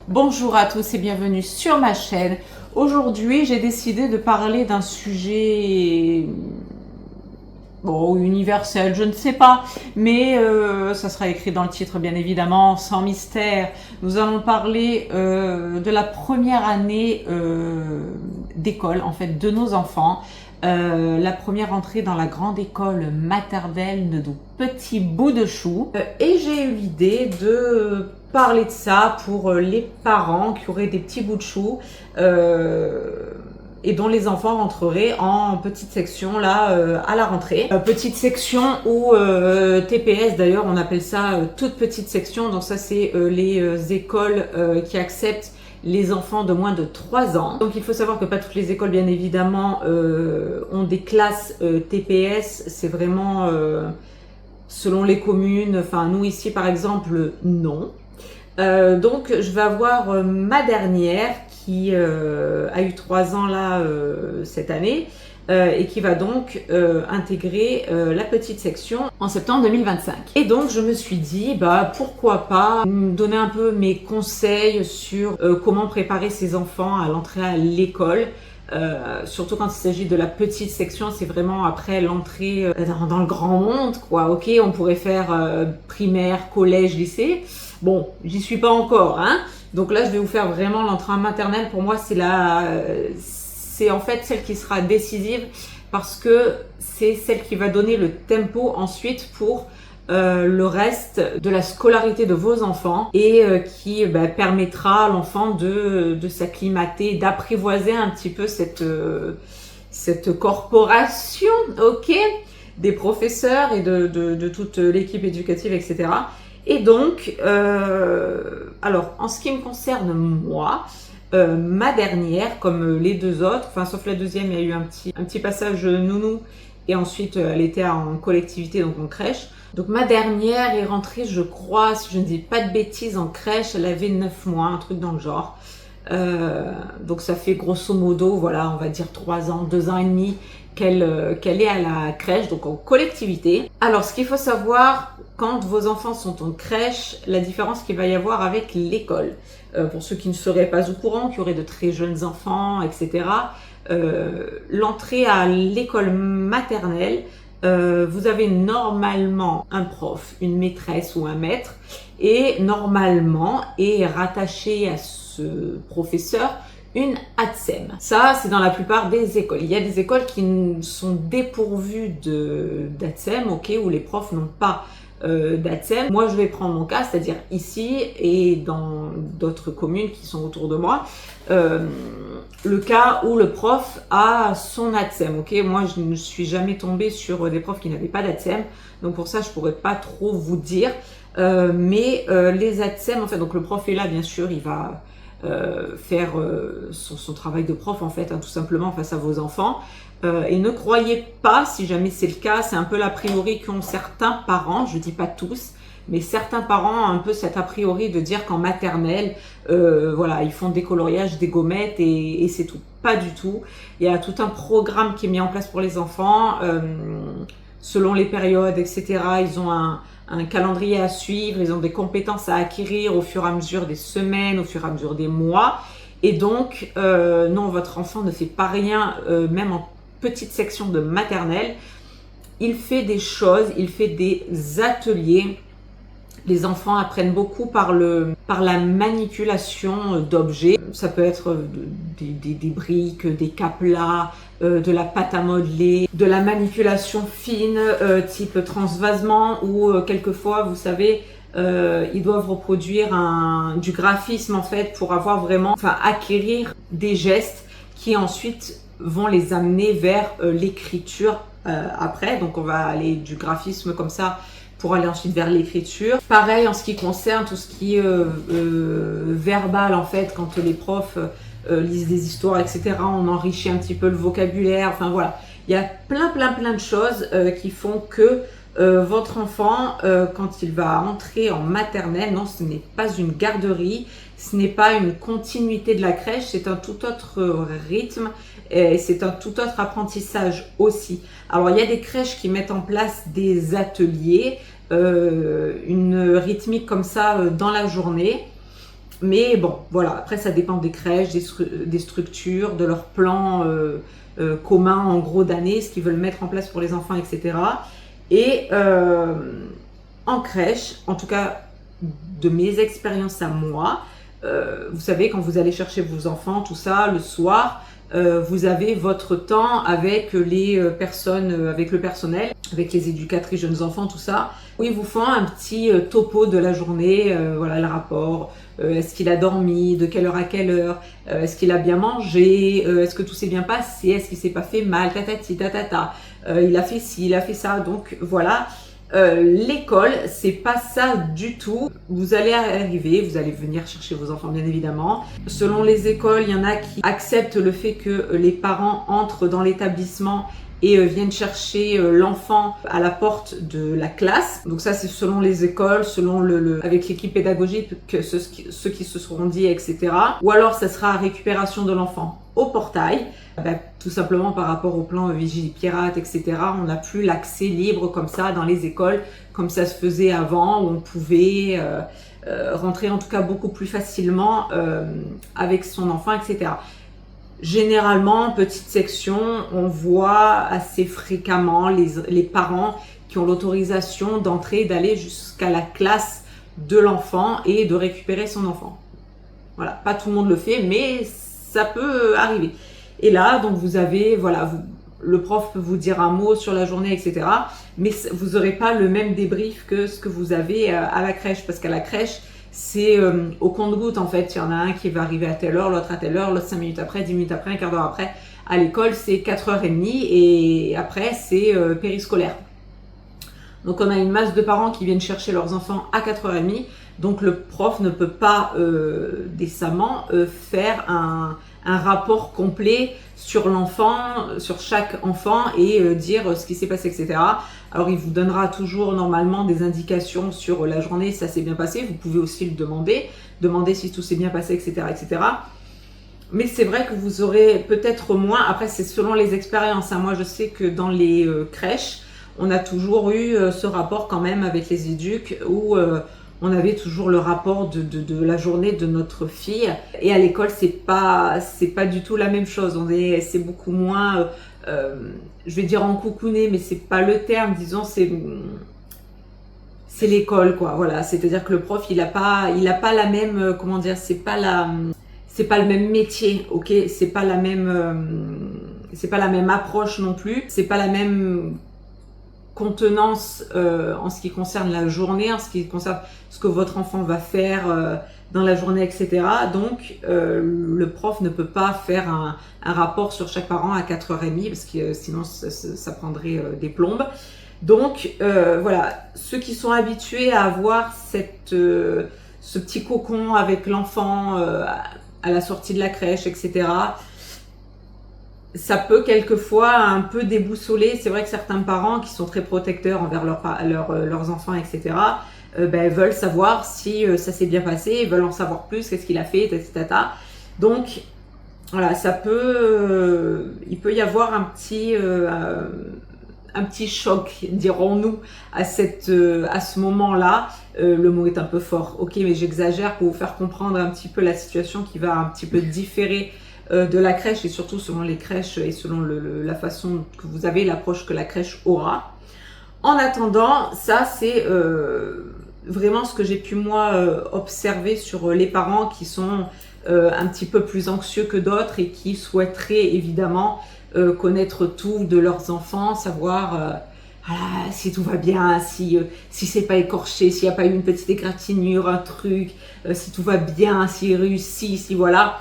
Bonjour à tous et bienvenue sur ma chaîne. Aujourd'hui, j'ai décidé de parler d'un sujet universel, je ne sais pas, mais ça sera écrit dans le titre bien évidemment, sans mystère. Nous allons parler de la première année d'école, en fait, de nos enfants. La première entrée dans la grande école maternelle de nos petits bouts de chou. Et j'ai eu l'idée de parler de ça pour les parents qui auraient des petits bouts de chou et dont les enfants rentreraient en petite section là à la rentrée. Petite section ou TPS d'ailleurs, on appelle ça toute petite section. Donc ça c'est les écoles qui acceptent les enfants de moins de 3 ans. Donc il faut savoir que pas toutes les écoles bien évidemment ont des classes TPS, c'est vraiment selon les communes, enfin nous ici par exemple non. Donc je vais avoir ma dernière qui a eu 3 ans là cette année et qui va donc intégrer la petite section en septembre 2025. Et donc je me suis dit pourquoi pas donner un peu mes conseils sur comment préparer ses enfants à l'entrée à l'école. Surtout quand il s'agit de la petite section, c'est vraiment après l'entrée dans le grand monde quoi. Ok, on pourrait faire primaire, collège, lycée. Bon, j'y suis pas encore, hein. Donc là, je vais vous faire vraiment l'entrée en maternelle. Pour moi, c'est en fait celle qui sera décisive parce que c'est celle qui va donner le tempo ensuite pour le reste de la scolarité de vos enfants et qui permettra à l'enfant de s'acclimater, d'apprivoiser un petit peu cette corporation, ok, des professeurs et de toute l'équipe éducative, etc. Et donc, alors en ce qui me concerne moi, ma dernière, comme les deux autres, enfin sauf la deuxième, il y a eu un petit passage nounou et ensuite elle était en collectivité, donc en crèche. Donc ma dernière est rentrée, je crois, si je ne dis pas de bêtises, en crèche, elle avait 9 mois, un truc dans le genre. Donc ça fait grosso modo, voilà, on va dire 3 ans, 2 ans et demi qu'elle est à la crèche, donc en collectivité. Alors ce qu'il faut savoir, quand vos enfants sont en crèche, la différence qu'il va y avoir avec l'école. Pour ceux qui ne seraient pas au courant, qui auraient de très jeunes enfants, etc. L'entrée à l'école maternelle, vous avez normalement un prof, une maîtresse ou un maître, et normalement est rattaché à ce professeur une ATSEM. Ça, c'est dans la plupart des écoles. Il y a des écoles qui sont dépourvues d'ATSEM, ok, où les profs n'ont pas d'ATSEM. Moi, je vais prendre mon cas, c'est-à-dire ici et dans d'autres communes qui sont autour de moi, le cas où le prof a son ATSEM, ok. Moi, je ne suis jamais tombée sur des profs qui n'avaient pas d'ATSEM, donc pour ça, je pourrais pas trop vous dire. Mais les ATSEM, en fait, donc le prof est là, bien sûr, il va faire son travail de prof, en fait, hein, tout simplement face à vos enfants. Et ne croyez pas, si jamais c'est le cas, c'est un peu l'a priori qu'ont certains parents, je dis pas tous, mais certains parents ont un peu cet a priori de dire qu'en maternelle, voilà, ils font des coloriages, des gommettes et c'est tout. Pas du tout. Il y a tout un programme qui est mis en place pour les enfants, selon les périodes, etc. Ils ont un calendrier à suivre, ils ont des compétences à acquérir au fur et à mesure des semaines, au fur et à mesure des mois. Et donc, non, votre enfant ne fait pas rien, même en petite section de maternelle. Il fait des choses, il fait des ateliers. Les enfants apprennent beaucoup par la manipulation d'objets. Ça peut être des briques, des caplas, de la pâte à modeler, de la manipulation fine, type transvasement, ou quelquefois, vous savez, ils doivent reproduire du graphisme en fait pour avoir vraiment, acquérir des gestes qui ensuite vont les amener vers l'écriture après. Donc on va aller du graphisme comme ça pour aller ensuite vers l'écriture. Pareil en ce qui concerne tout ce qui est verbal en fait, quand les profs lisent des histoires, etc. On enrichit un petit peu le vocabulaire, enfin voilà. Il y a plein de choses qui font que votre enfant, quand il va entrer en maternelle, non, ce n'est pas une garderie, ce n'est pas une continuité de la crèche, c'est un tout autre rythme et c'est un tout autre apprentissage aussi. Alors, il y a des crèches qui mettent en place des ateliers, une rythmique comme ça dans la journée. Mais bon, voilà, après ça dépend des crèches, des structures, de leur plan commun en gros d'année, ce qu'ils veulent mettre en place pour les enfants, etc. Et en crèche, en tout cas de mes expériences à moi, vous savez, quand vous allez chercher vos enfants, tout ça, le soir, vous avez votre temps avec les personnes, avec le personnel, avec les éducatrices jeunes enfants, tout ça, où ils vous font un petit topo de la journée, voilà le rapport, est-ce qu'il a dormi, de quelle heure à quelle heure, est-ce qu'il a bien mangé, est-ce que tout s'est bien passé, est-ce qu'il s'est pas fait mal, tatati, tatata, il a fait ci, il a fait ça, donc voilà. L'école, c'est pas ça du tout. Vous allez arriver, vous allez venir chercher vos enfants bien évidemment. Selon les écoles, il y en a qui acceptent le fait que les parents entrent dans l'établissement et viennent chercher l'enfant à la porte de la classe. Donc ça, c'est selon les écoles, selon avec l'équipe pédagogique, que ceux qui se seront dit, etc. Ou alors, ça sera récupération de l'enfant au portail. Tout simplement par rapport au plan Vigipirate, etc. On n'a plus l'accès libre comme ça dans les écoles, comme ça se faisait avant, où on pouvait rentrer en tout cas beaucoup plus facilement avec son enfant, etc. Généralement, petite section, on voit assez fréquemment les parents qui ont l'autorisation d'entrer, d'aller jusqu'à la classe de l'enfant et de récupérer son enfant. Voilà, pas tout le monde le fait, mais ça peut arriver. Et là, donc vous avez, voilà, le prof peut vous dire un mot sur la journée, etc. Mais vous n'aurez pas le même débrief que ce que vous avez à la crèche. Parce qu'à la crèche, c'est au compte-gouttes en fait. Il y en a un qui va arriver à telle heure, l'autre à telle heure, l'autre 5 minutes après, 10 minutes après, un quart d'heure après. À l'école, c'est 4h30 et après, c'est périscolaire. Donc on a une masse de parents qui viennent chercher leurs enfants à 4h30. Donc le prof ne peut pas décemment faire un rapport complet sur l'enfant, sur chaque enfant et dire ce qui s'est passé, etc. Alors il vous donnera toujours normalement des indications sur la journée, ça s'est bien passé. Vous pouvez aussi le demander si tout s'est bien passé, etc., etc. Mais c'est vrai que vous aurez peut-être moins, après c'est selon les expériences. Moi je sais que dans les crèches, on a toujours eu ce rapport quand même avec les éducs où on avait toujours le rapport de la journée de notre fille. Et à l'école, c'est pas du tout la même chose. C'est beaucoup moins, je vais dire encoucouné, mais c'est pas le terme, disons, c'est l'école, quoi. Voilà, c'est-à-dire que le prof, il a pas la même, comment dire, c'est pas le même métier, ok, c'est pas la même approche non plus, c'est pas la même contenance en ce qui concerne la journée, en ce qui concerne ce que votre enfant va faire dans la journée, etc. Donc, le prof ne peut pas faire un rapport sur chaque parent à 4h30 parce que sinon, ça prendrait des plombes. Donc, voilà, ceux qui sont habitués à avoir ce petit cocon avec l'enfant à la sortie de la crèche, etc., ça peut quelquefois un peu déboussoler. C'est vrai que certains parents qui sont très protecteurs envers leurs enfants, etc., veulent savoir si ça s'est bien passé, veulent en savoir plus, qu'est-ce qu'il a fait, etc. Donc, voilà, il peut y avoir un petit choc, dirons-nous, à ce moment-là. Le mot est un peu fort, ok, mais j'exagère pour vous faire comprendre un petit peu la situation qui va un petit peu différer de la crèche et surtout selon les crèches et selon la façon que vous avez, l'approche que la crèche aura. En attendant, ça c'est vraiment ce que j'ai pu moi observer sur les parents qui sont un petit peu plus anxieux que d'autres et qui souhaiteraient évidemment connaître tout de leurs enfants, savoir si tout va bien, si c'est pas écorché, s'il n'y a pas eu une petite égratignure, un truc, si tout va bien, s'il réussit, si voilà.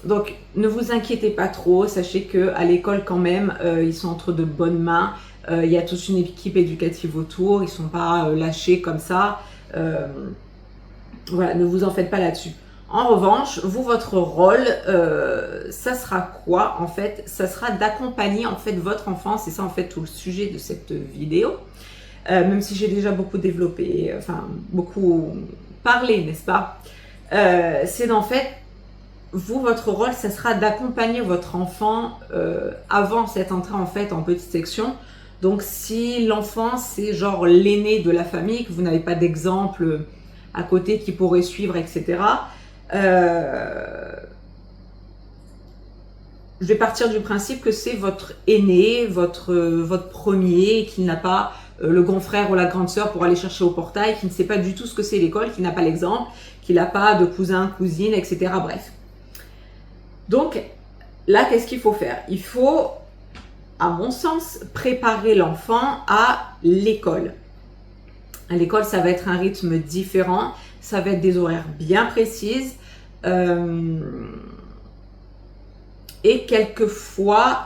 Donc, ne vous inquiétez pas trop, sachez qu'à l'école quand même, ils sont entre de bonnes mains. Il y a toute une équipe éducative autour, ils ne sont pas lâchés comme ça. Voilà, ne vous en faites pas là-dessus. En revanche, vous, votre rôle, ça sera quoi en fait? Ça sera d'accompagner en fait votre enfant, c'est ça en fait tout le sujet de cette vidéo. Même si j'ai déjà beaucoup développé, enfin beaucoup parlé, n'est-ce pas? C'est en fait, vous, votre rôle, ça sera d'accompagner votre enfant avant cette entrée en fait en petite section. Donc si l'enfant c'est genre l'aîné de la famille, que vous n'avez pas d'exemple à côté qui pourrait suivre, etc., Je vais partir du principe que c'est votre aîné, votre premier, qui n'a pas le grand frère ou la grande sœur pour aller chercher au portail, qui ne sait pas du tout ce que c'est l'école, qui n'a pas l'exemple, qui n'a pas de cousin, cousine, etc. Bref. Donc là, qu'est-ce qu'il faut faire? Il faut, à mon sens, préparer l'enfant à l'école. À l'école, ça va être un rythme différent, ça va être des horaires bien précises. Et quelquefois,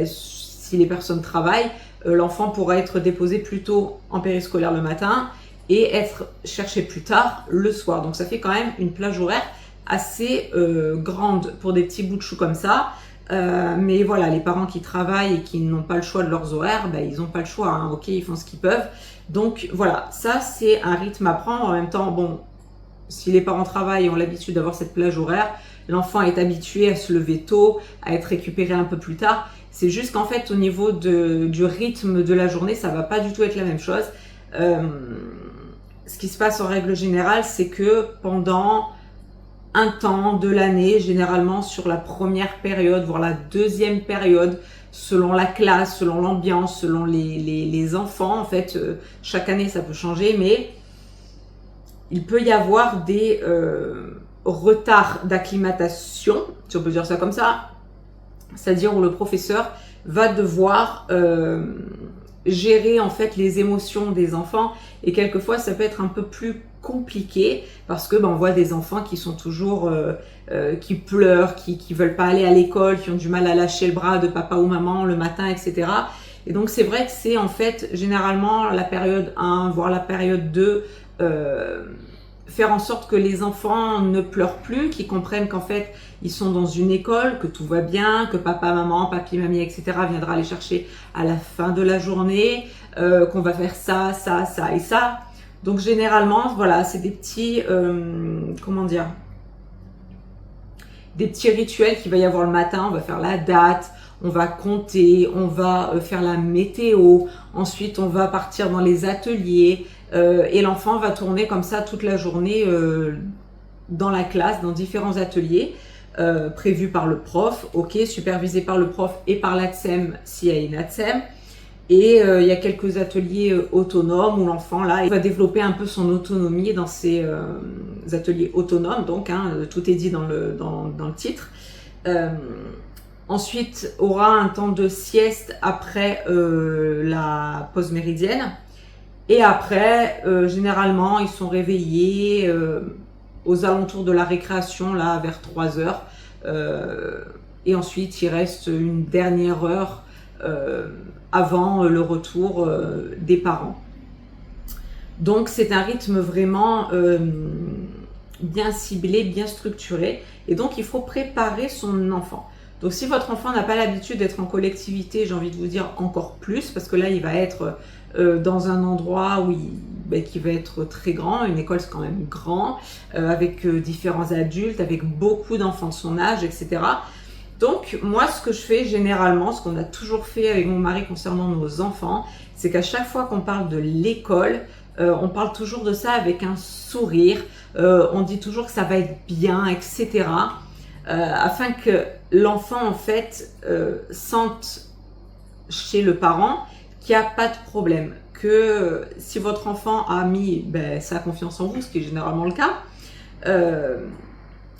si les personnes travaillent, l'enfant pourra être déposé plus tôt en périscolaire le matin et être cherché plus tard le soir. Donc ça fait quand même une plage horaire assez grande pour des petits bouts de chou comme ça. Mais voilà, les parents qui travaillent et qui n'ont pas le choix de leurs horaires, ils n'ont pas le choix, hein. Ok, ils font ce qu'ils peuvent. Donc voilà, ça c'est un rythme à prendre. En même temps, bon, si les parents travaillent et ont l'habitude d'avoir cette plage horaire, l'enfant est habitué à se lever tôt, à être récupéré un peu plus tard. C'est juste qu'en fait, au niveau du rythme de la journée, ça va pas du tout être la même chose. Ce qui se passe en règle générale, c'est que pendant un temps de l'année, généralement sur la première période, voire la deuxième période, selon la classe, selon l'ambiance, selon les enfants, en fait, chaque année ça peut changer, mais il peut y avoir des retard d'acclimatation, si on peut dire ça comme ça, c'est-à-dire où le professeur va devoir gérer en fait les émotions des enfants, et quelquefois ça peut être un peu plus compliqué parce que on voit des enfants qui sont toujours qui pleurent, qui veulent pas aller à l'école, qui ont du mal à lâcher le bras de papa ou maman le matin, etc. Et donc c'est vrai que c'est en fait généralement la période 1 voire la période 2, faire en sorte que les enfants ne pleurent plus, qu'ils comprennent qu'en fait ils sont dans une école, que tout va bien, que papa, maman, papi, mamie, etc. viendra les chercher à la fin de la journée, qu'on va faire ça, ça, ça et ça. Donc généralement, voilà, c'est des petits, comment dire, des petits rituels qu'il va y avoir le matin. On va faire la date, on va compter, on va faire la météo, ensuite on va partir dans les ateliers, et l'enfant va tourner comme ça toute la journée dans la classe, dans différents ateliers prévus par le prof, ok, supervisés par le prof et par l'ATSEM s'il y a une ATSEM. Et il y a quelques ateliers autonomes où l'enfant là il va développer un peu son autonomie dans ces ateliers autonomes, donc tout est dit dans le titre. Ensuite aura un temps de sieste après la pause méridienne. Et après, généralement, ils sont réveillés aux alentours de la récréation, là, vers 3 heures. Et ensuite, il reste une dernière heure avant le retour des parents. Donc, c'est un rythme vraiment bien ciblé, bien structuré. Et donc, il faut préparer son enfant. Donc, si votre enfant n'a pas l'habitude d'être en collectivité, j'ai envie de vous dire encore plus, parce que là, il va être dans un endroit où qui va être très grand. Une école, c'est quand même grand, avec différents adultes, avec beaucoup d'enfants de son âge, etc. Donc, moi, ce que je fais généralement, ce qu'on a toujours fait avec mon mari concernant nos enfants, c'est qu'à chaque fois qu'on parle de l'école, on parle toujours de ça avec un sourire. On dit toujours que ça va être bien, etc. Afin que l'enfant, en fait, sente chez le parent qu'il n'y a pas de problème. Que si votre enfant a mis sa confiance en vous, ce qui est généralement le cas,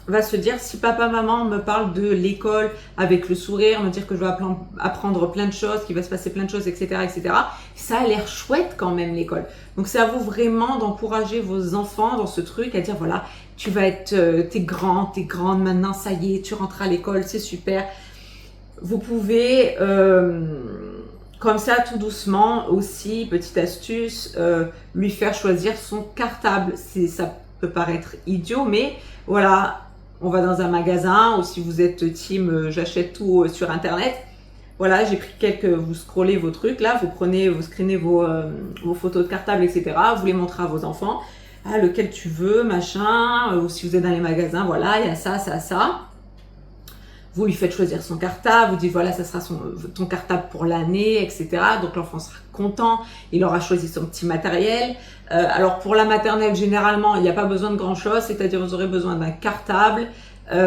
va se dire, si papa, maman me parle de l'école avec le sourire, me dire que je vais apprendre plein de choses, qu'il va se passer plein de choses, etc., etc., ça a l'air chouette quand même l'école. Donc c'est à vous vraiment d'encourager vos enfants dans ce truc, à dire voilà, tu vas être, t'es grande maintenant, ça y est, tu rentres à l'école, c'est super. Vous pouvez, comme ça, tout doucement aussi, petite astuce, lui faire choisir son cartable. Ça peut paraître idiot, mais voilà, on va dans un magasin, ou si vous êtes team j'achète tout sur internet, voilà, j'ai pris vous scrollez vos trucs là, vous screenez vos photos de cartable, etc. Vous les montrez à vos enfants, lequel tu veux, machin, ou si vous êtes dans les magasins, voilà, il y a ça, ça, ça. Vous lui faites choisir son cartable, vous dites voilà, ça sera ton cartable pour l'année, etc. Donc l'enfant sera content, il aura choisi son petit matériel. Alors pour la maternelle, généralement, il n'y a pas besoin de grand chose, c'est-à-dire vous aurez besoin d'un cartable. Ça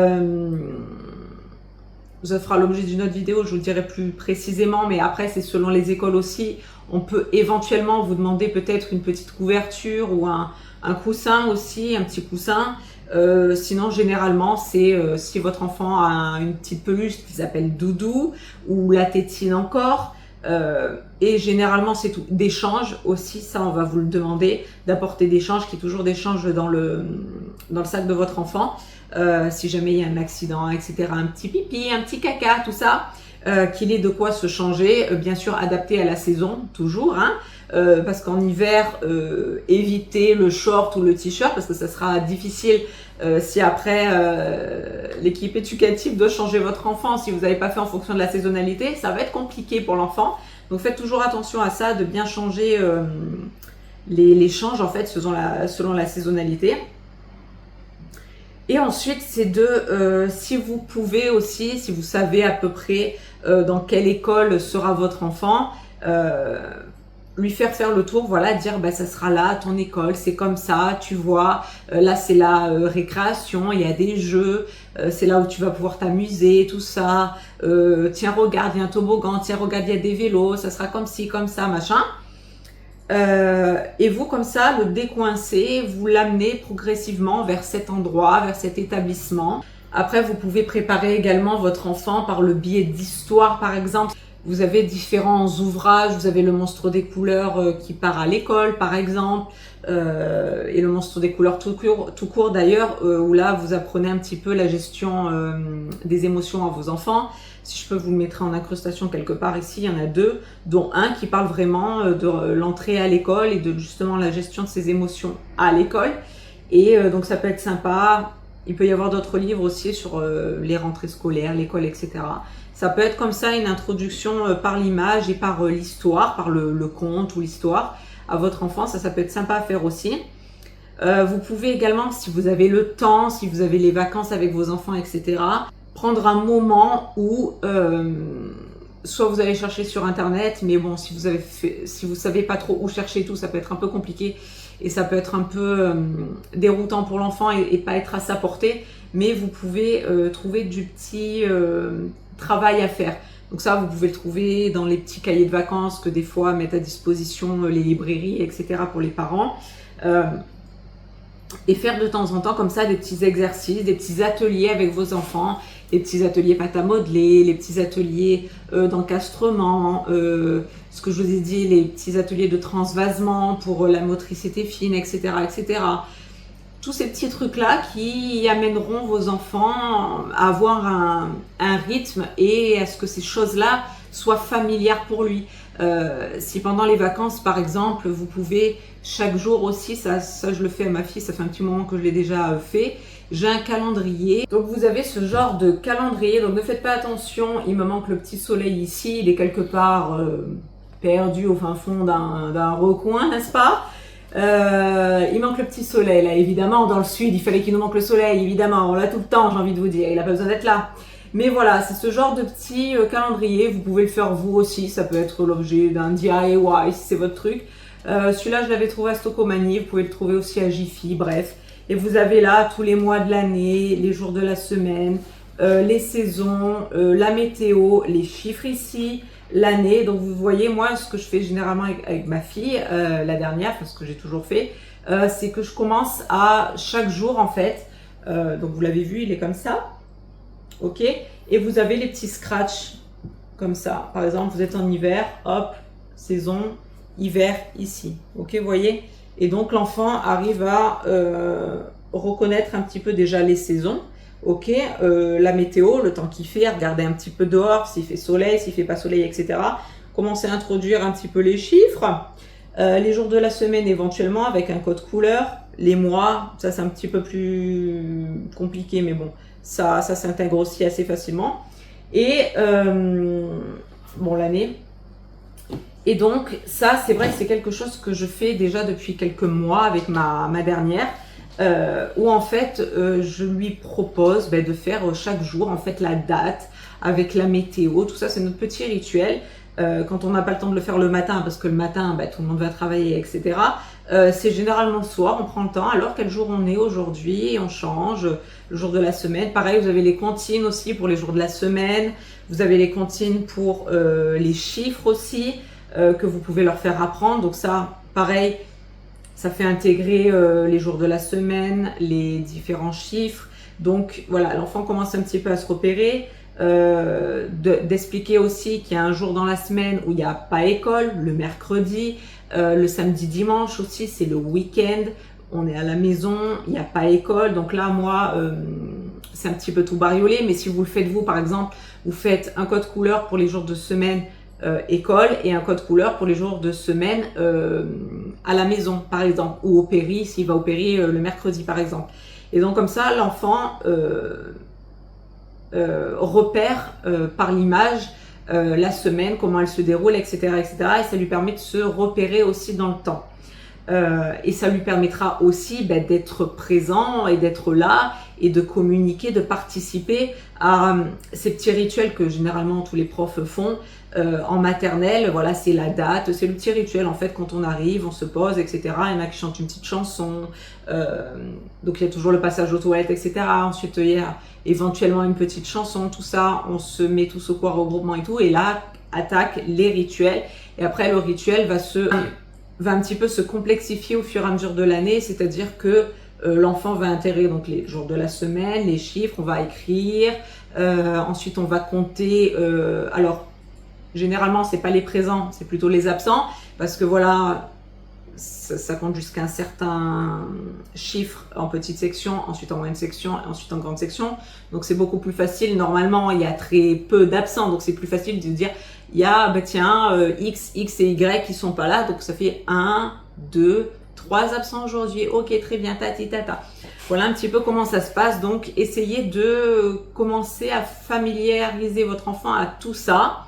fera l'objet d'une autre vidéo, je vous le dirai plus précisément, mais après c'est selon les écoles aussi. On peut éventuellement vous demander peut-être une petite couverture ou un coussin aussi, un petit coussin. Sinon, généralement, c'est si votre enfant a une petite peluche qui s'appelle Doudou ou la tétine encore. Et généralement, c'est tout. Des changes aussi, ça on va vous le demander, d'apporter des changes, qu'il y ait toujours des changes dans le sac de votre enfant. Si jamais il y a un accident, etc. Un petit pipi, un petit caca, tout ça. Qu'il ait de quoi se changer, bien sûr adapté à la saison, toujours, hein, parce qu'en hiver, évitez le short ou le t-shirt, parce que ça sera difficile si après l'équipe éducative doit changer votre enfant, si vous n'avez pas fait en fonction de la saisonnalité, ça va être compliqué pour l'enfant. Donc faites toujours attention à ça, de bien changer les changes en fait selon la saisonnalité. Et ensuite, c'est si vous pouvez aussi, si vous savez à peu près dans quelle école sera votre enfant, lui faire le tour, voilà, dire bah, ça sera là, ton école, c'est comme ça, tu vois, là c'est la récréation, il y a des jeux, c'est là où tu vas pouvoir t'amuser, tout ça, tiens regarde, il y a un toboggan, tiens regarde, il y a des vélos, ça sera comme ci, comme ça, machin. Et vous, comme ça, le décoincez, vous l'amenez progressivement vers cet endroit, vers cet établissement. Après, vous pouvez préparer également votre enfant par le biais d'histoires, par exemple. Vous avez différents ouvrages, vous avez le monstre des couleurs qui part à l'école, par exemple, et le monstre des couleurs tout court d'ailleurs, où là, vous apprenez un petit peu la gestion des émotions à vos enfants. Si je peux vous le mettre en incrustation quelque part ici, il y en a deux, dont un qui parle vraiment de l'entrée à l'école et de justement la gestion de ses émotions à l'école. Et donc ça peut être sympa. Il peut y avoir d'autres livres aussi sur les rentrées scolaires, l'école, etc. Ça peut être comme ça une introduction par l'image et par l'histoire, par le conte ou l'histoire à votre enfant. Ça peut être sympa à faire aussi. Vous pouvez également, si vous avez le temps, si vous avez les vacances avec vos enfants, etc., prendre un moment où soit vous allez chercher sur internet, mais bon, si vous savez pas trop où chercher et tout, ça peut être un peu compliqué et ça peut être un peu déroutant pour l'enfant et pas être à sa portée, mais vous pouvez trouver du petit travail à faire. Donc ça, vous pouvez le trouver dans les petits cahiers de vacances que des fois mettent à disposition les librairies, etc. pour les parents. Et faire de temps en temps comme ça des petits exercices, des petits ateliers avec vos enfants, les petits ateliers pâte à modeler, les petits ateliers d'encastrement, ce que je vous ai dit, les petits ateliers de transvasement pour la motricité fine, etc., etc. Tous ces petits trucs-là qui amèneront vos enfants à avoir un rythme et à ce que ces choses-là soient familières pour lui. Si pendant les vacances, par exemple, vous pouvez chaque jour aussi, ça je le fais à ma fille, ça fait un petit moment que je l'ai déjà fait, j'ai un calendrier. Donc vous avez ce genre de calendrier, donc ne faites pas attention, il me manque le petit soleil ici, il est quelque part perdu au fin fond d'un recoin, n'est-ce pas? Il manque le petit soleil là, évidemment, dans le sud, il fallait qu'il nous manque le soleil, évidemment, on l'a tout le temps, j'ai envie de vous dire, il n'a pas besoin d'être là. Mais voilà, c'est ce genre de petit calendrier, vous pouvez le faire vous aussi, ça peut être l'objet d'un DIY si c'est votre truc. Celui-là, je l'avais trouvé à Stocomanie, vous pouvez le trouver aussi à Jiffy, bref. Et vous avez là tous les mois de l'année, les jours de la semaine, les saisons, la météo, les chiffres ici, l'année. Donc vous voyez, moi, ce que je fais généralement avec ma fille, la dernière, enfin ce que j'ai toujours fait, c'est que je commence à chaque jour en fait, donc vous l'avez vu, il est comme ça. Ok, et vous avez les petits scratchs comme ça. Par exemple, vous êtes en hiver, hop, saison, hiver ici. Ok, vous voyez. Et donc l'enfant arrive à reconnaître un petit peu déjà les saisons. Ok, la météo, le temps qu'il fait, regarder un petit peu dehors, s'il fait soleil, s'il fait pas soleil, etc. Commencer à introduire un petit peu les chiffres. Les jours de la semaine éventuellement avec un code couleur. Les mois, ça c'est un petit peu plus compliqué, mais bon. Ça s'intègre aussi assez facilement. Et bon, l'année. Et donc, ça, c'est vrai que c'est quelque chose que je fais déjà depuis quelques mois avec ma dernière. où en fait je lui propose de faire chaque jour en fait la date avec la météo, tout ça c'est notre petit rituel. Quand on n'a pas le temps de le faire le matin, parce que le matin tout le monde va travailler, etc. C'est généralement le soir, on prend le temps, alors quel jour on est aujourd'hui, on change, le jour de la semaine. Pareil, vous avez les comptines aussi pour les jours de la semaine, vous avez les comptines pour les chiffres aussi, que vous pouvez leur faire apprendre. Donc ça, pareil, ça fait intégrer les jours de la semaine, les différents chiffres. Donc voilà, l'enfant commence un petit peu à se repérer. D'expliquer aussi qu'il y a un jour dans la semaine où il n'y a pas école, le mercredi, le samedi, dimanche aussi, c'est le week-end, on est à la maison, il n'y a pas école. Donc là, moi, c'est un petit peu tout bariolé, mais si vous le faites vous, par exemple, vous faites un code couleur pour les jours de semaine école et un code couleur pour les jours de semaine à la maison, par exemple, ou au péri, s'il va au péri le mercredi, par exemple. Et donc comme ça, l'enfant repère par l'image la semaine, comment elle se déroule, etc., etc. Et ça lui permet de se repérer aussi dans le temps. Et ça lui permettra aussi d'être présent et d'être là et de communiquer, de participer à ces petits rituels que généralement tous les profs font en maternelle. Voilà, c'est la date, c'est le petit rituel en fait quand on arrive, on se pose, etc. Il y en a qui chantent une petite chanson, donc il y a toujours le passage aux toilettes, etc. Ensuite il y a éventuellement une petite chanson, tout ça, on se met tous au regroupement et tout, et là attaque les rituels. Et après le rituel va un petit peu se complexifier au fur et à mesure de l'année, c'est-à-dire que l'enfant va intégrer donc les jours de la semaine, les chiffres, on va écrire, ensuite on va compter, alors généralement c'est pas les présents, c'est plutôt les absents, parce que voilà, ça compte jusqu'à un certain chiffre en petite section, ensuite en moyenne section, et ensuite en grande section. Donc c'est beaucoup plus facile. Normalement, il y a très peu d'absents, donc c'est plus facile de dire il y a X et Y qui sont pas là, donc ça fait 1, 2, 3 absents aujourd'hui. Ok, très bien, tati tata. Voilà un petit peu comment ça se passe. Donc essayez de commencer à familiariser votre enfant à tout ça.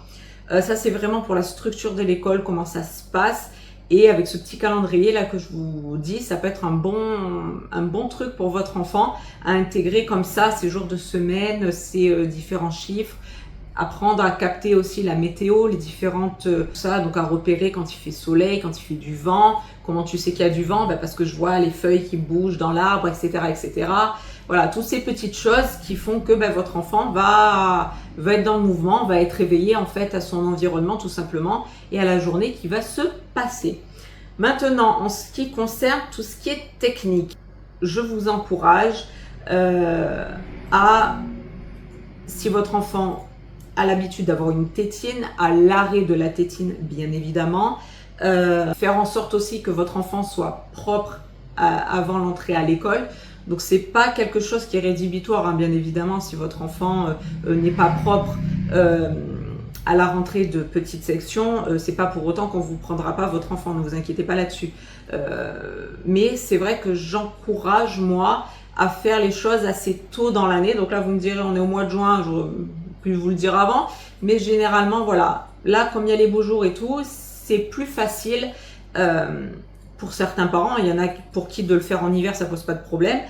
Ça c'est vraiment pour la structure de l'école, comment ça se passe. Et avec ce petit calendrier là que je vous dis, ça peut être un bon truc pour votre enfant à intégrer comme ça ces jours de semaine, ces différents chiffres, apprendre à capter aussi la météo, les différentes ça, donc à repérer quand il fait soleil, quand il fait du vent. Comment tu sais qu'il y a du vent? Parce que je vois les feuilles qui bougent dans l'arbre, etc., etc. Voilà, toutes ces petites choses qui font que votre enfant va être dans le mouvement, va être éveillé en fait à son environnement tout simplement et à la journée qui va se passer. Maintenant, en ce qui concerne tout ce qui est technique, je vous encourage à, si votre enfant a l'habitude d'avoir une tétine, à l'arrêt de la tétine bien évidemment, faire en sorte aussi que votre enfant soit propre avant l'entrée à l'école. Donc c'est pas quelque chose qui est rédhibitoire, hein, bien évidemment, si votre enfant n'est pas propre à la rentrée de petite section, c'est pas pour autant qu'on vous prendra pas votre enfant, ne vous inquiétez pas là-dessus. Mais c'est vrai que j'encourage moi à faire les choses assez tôt dans l'année. Donc là vous me direz on est au mois de juin, j'aurais pu vous le dire avant, mais généralement voilà, là comme il y a les beaux jours et tout, c'est plus facile pour certains parents, il y en a pour qui de le faire en hiver ça pose pas de problème,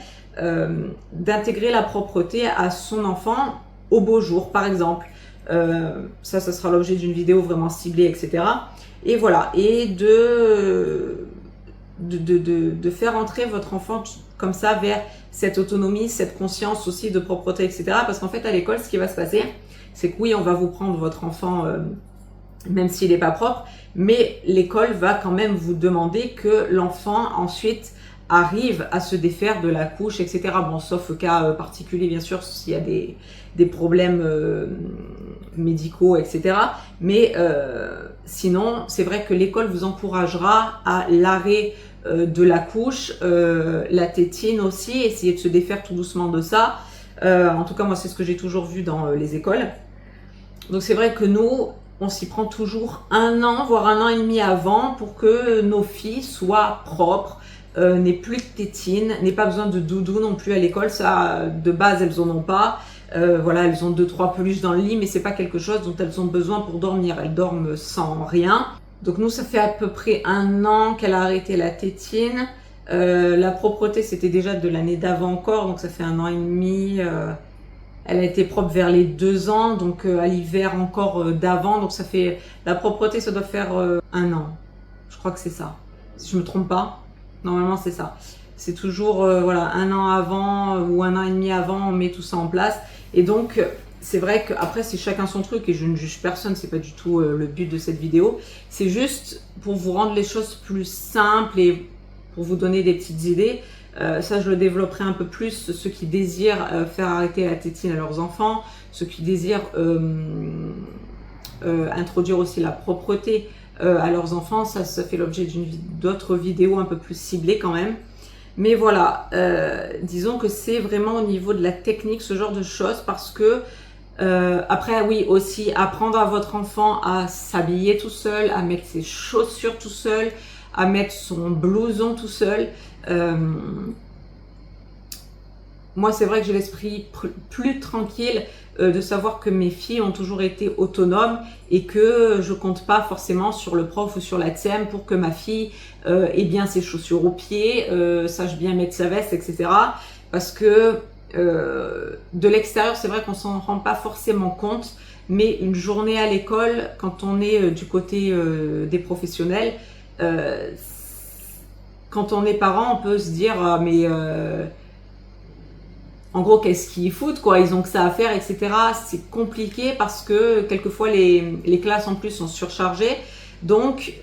d'intégrer la propreté à son enfant au beau jour par exemple. Ça sera l'objet d'une vidéo vraiment ciblée, etc. Et voilà, et de faire entrer votre enfant comme ça vers cette autonomie, cette conscience aussi de propreté, etc. Parce qu'en fait, à l'école, ce qui va se passer, c'est que oui, on va vous prendre votre enfant, même s'il n'est pas propre, mais l'école va quand même vous demander que l'enfant ensuite arrive à se défaire de la couche, etc. Bon, sauf cas particulier, bien sûr, s'il y a des problèmes médicaux, etc. Mais sinon, c'est vrai que l'école vous encouragera à l'arrêt de la couche, la tétine aussi, essayer de se défaire tout doucement de ça. En tout cas, moi, c'est ce que j'ai toujours vu dans les écoles. Donc, c'est vrai que nous, on s'y prend toujours 1 an, voire 1 an et demi avant pour que nos filles soient propres, n'aient plus de tétine, n'aient pas besoin de doudou non plus à l'école. Ça, de base, elles en ont pas. Voilà, elles ont 2-3 peluches dans le lit, mais c'est pas quelque chose dont elles ont besoin pour dormir. Elles dorment sans rien. Donc nous, ça fait à peu près 1 an qu'elle a arrêté la tétine. La propreté, c'était déjà de l'année d'avant encore, donc ça fait 1 an et demi. Elle a été propre vers les 2 ans, donc à l'hiver encore d'avant, donc ça fait... La propreté, ça doit faire 1 an. Je crois que c'est ça. Si je me trompe pas, normalement c'est ça. C'est toujours voilà, 1 an avant ou 1 an et demi avant, on met tout ça en place. Et donc, c'est vrai qu'après, c'est chacun son truc et je ne juge personne, c'est pas du tout le but de cette vidéo. C'est juste pour vous rendre les choses plus simples et pour vous donner des petites idées. Ça, je le développerai un peu plus. Ceux qui désirent faire arrêter la tétine à leurs enfants, ceux qui désirent introduire aussi la propreté à leurs enfants, ça fait l'objet d'autres vidéos un peu plus ciblées quand même. Mais voilà, disons que c'est vraiment au niveau de la technique, ce genre de choses, parce que après, oui, aussi apprendre à votre enfant à s'habiller tout seul, à mettre ses chaussures tout seul, à mettre son blouson tout seul. Moi, c'est vrai que j'ai l'esprit plus tranquille de savoir que mes filles ont toujours été autonomes et que je compte pas forcément sur le prof ou sur la TSEM pour que ma fille ait bien ses chaussures aux pieds, sache bien mettre sa veste, etc. Parce que de l'extérieur, c'est vrai qu'on s'en rend pas forcément compte, mais une journée à l'école, quand on est du côté des professionnels, quand on est parent, on peut se dire mais en gros, qu'est-ce qu'ils foutent, quoi, ils ont que ça à faire, etc. C'est compliqué parce que quelquefois les classes en plus sont surchargées, donc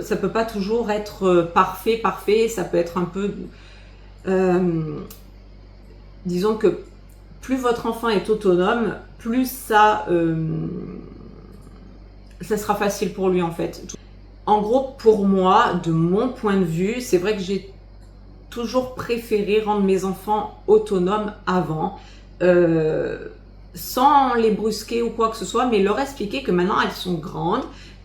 ça peut pas toujours être parfait, ça peut être un peu... disons que plus votre enfant est autonome, plus ça sera facile pour lui en fait. En gros, pour moi, de mon point de vue, c'est vrai que j'ai toujours préféré rendre mes enfants autonomes avant, sans les brusquer ou quoi que ce soit, mais leur expliquer que maintenant elles sont grandes,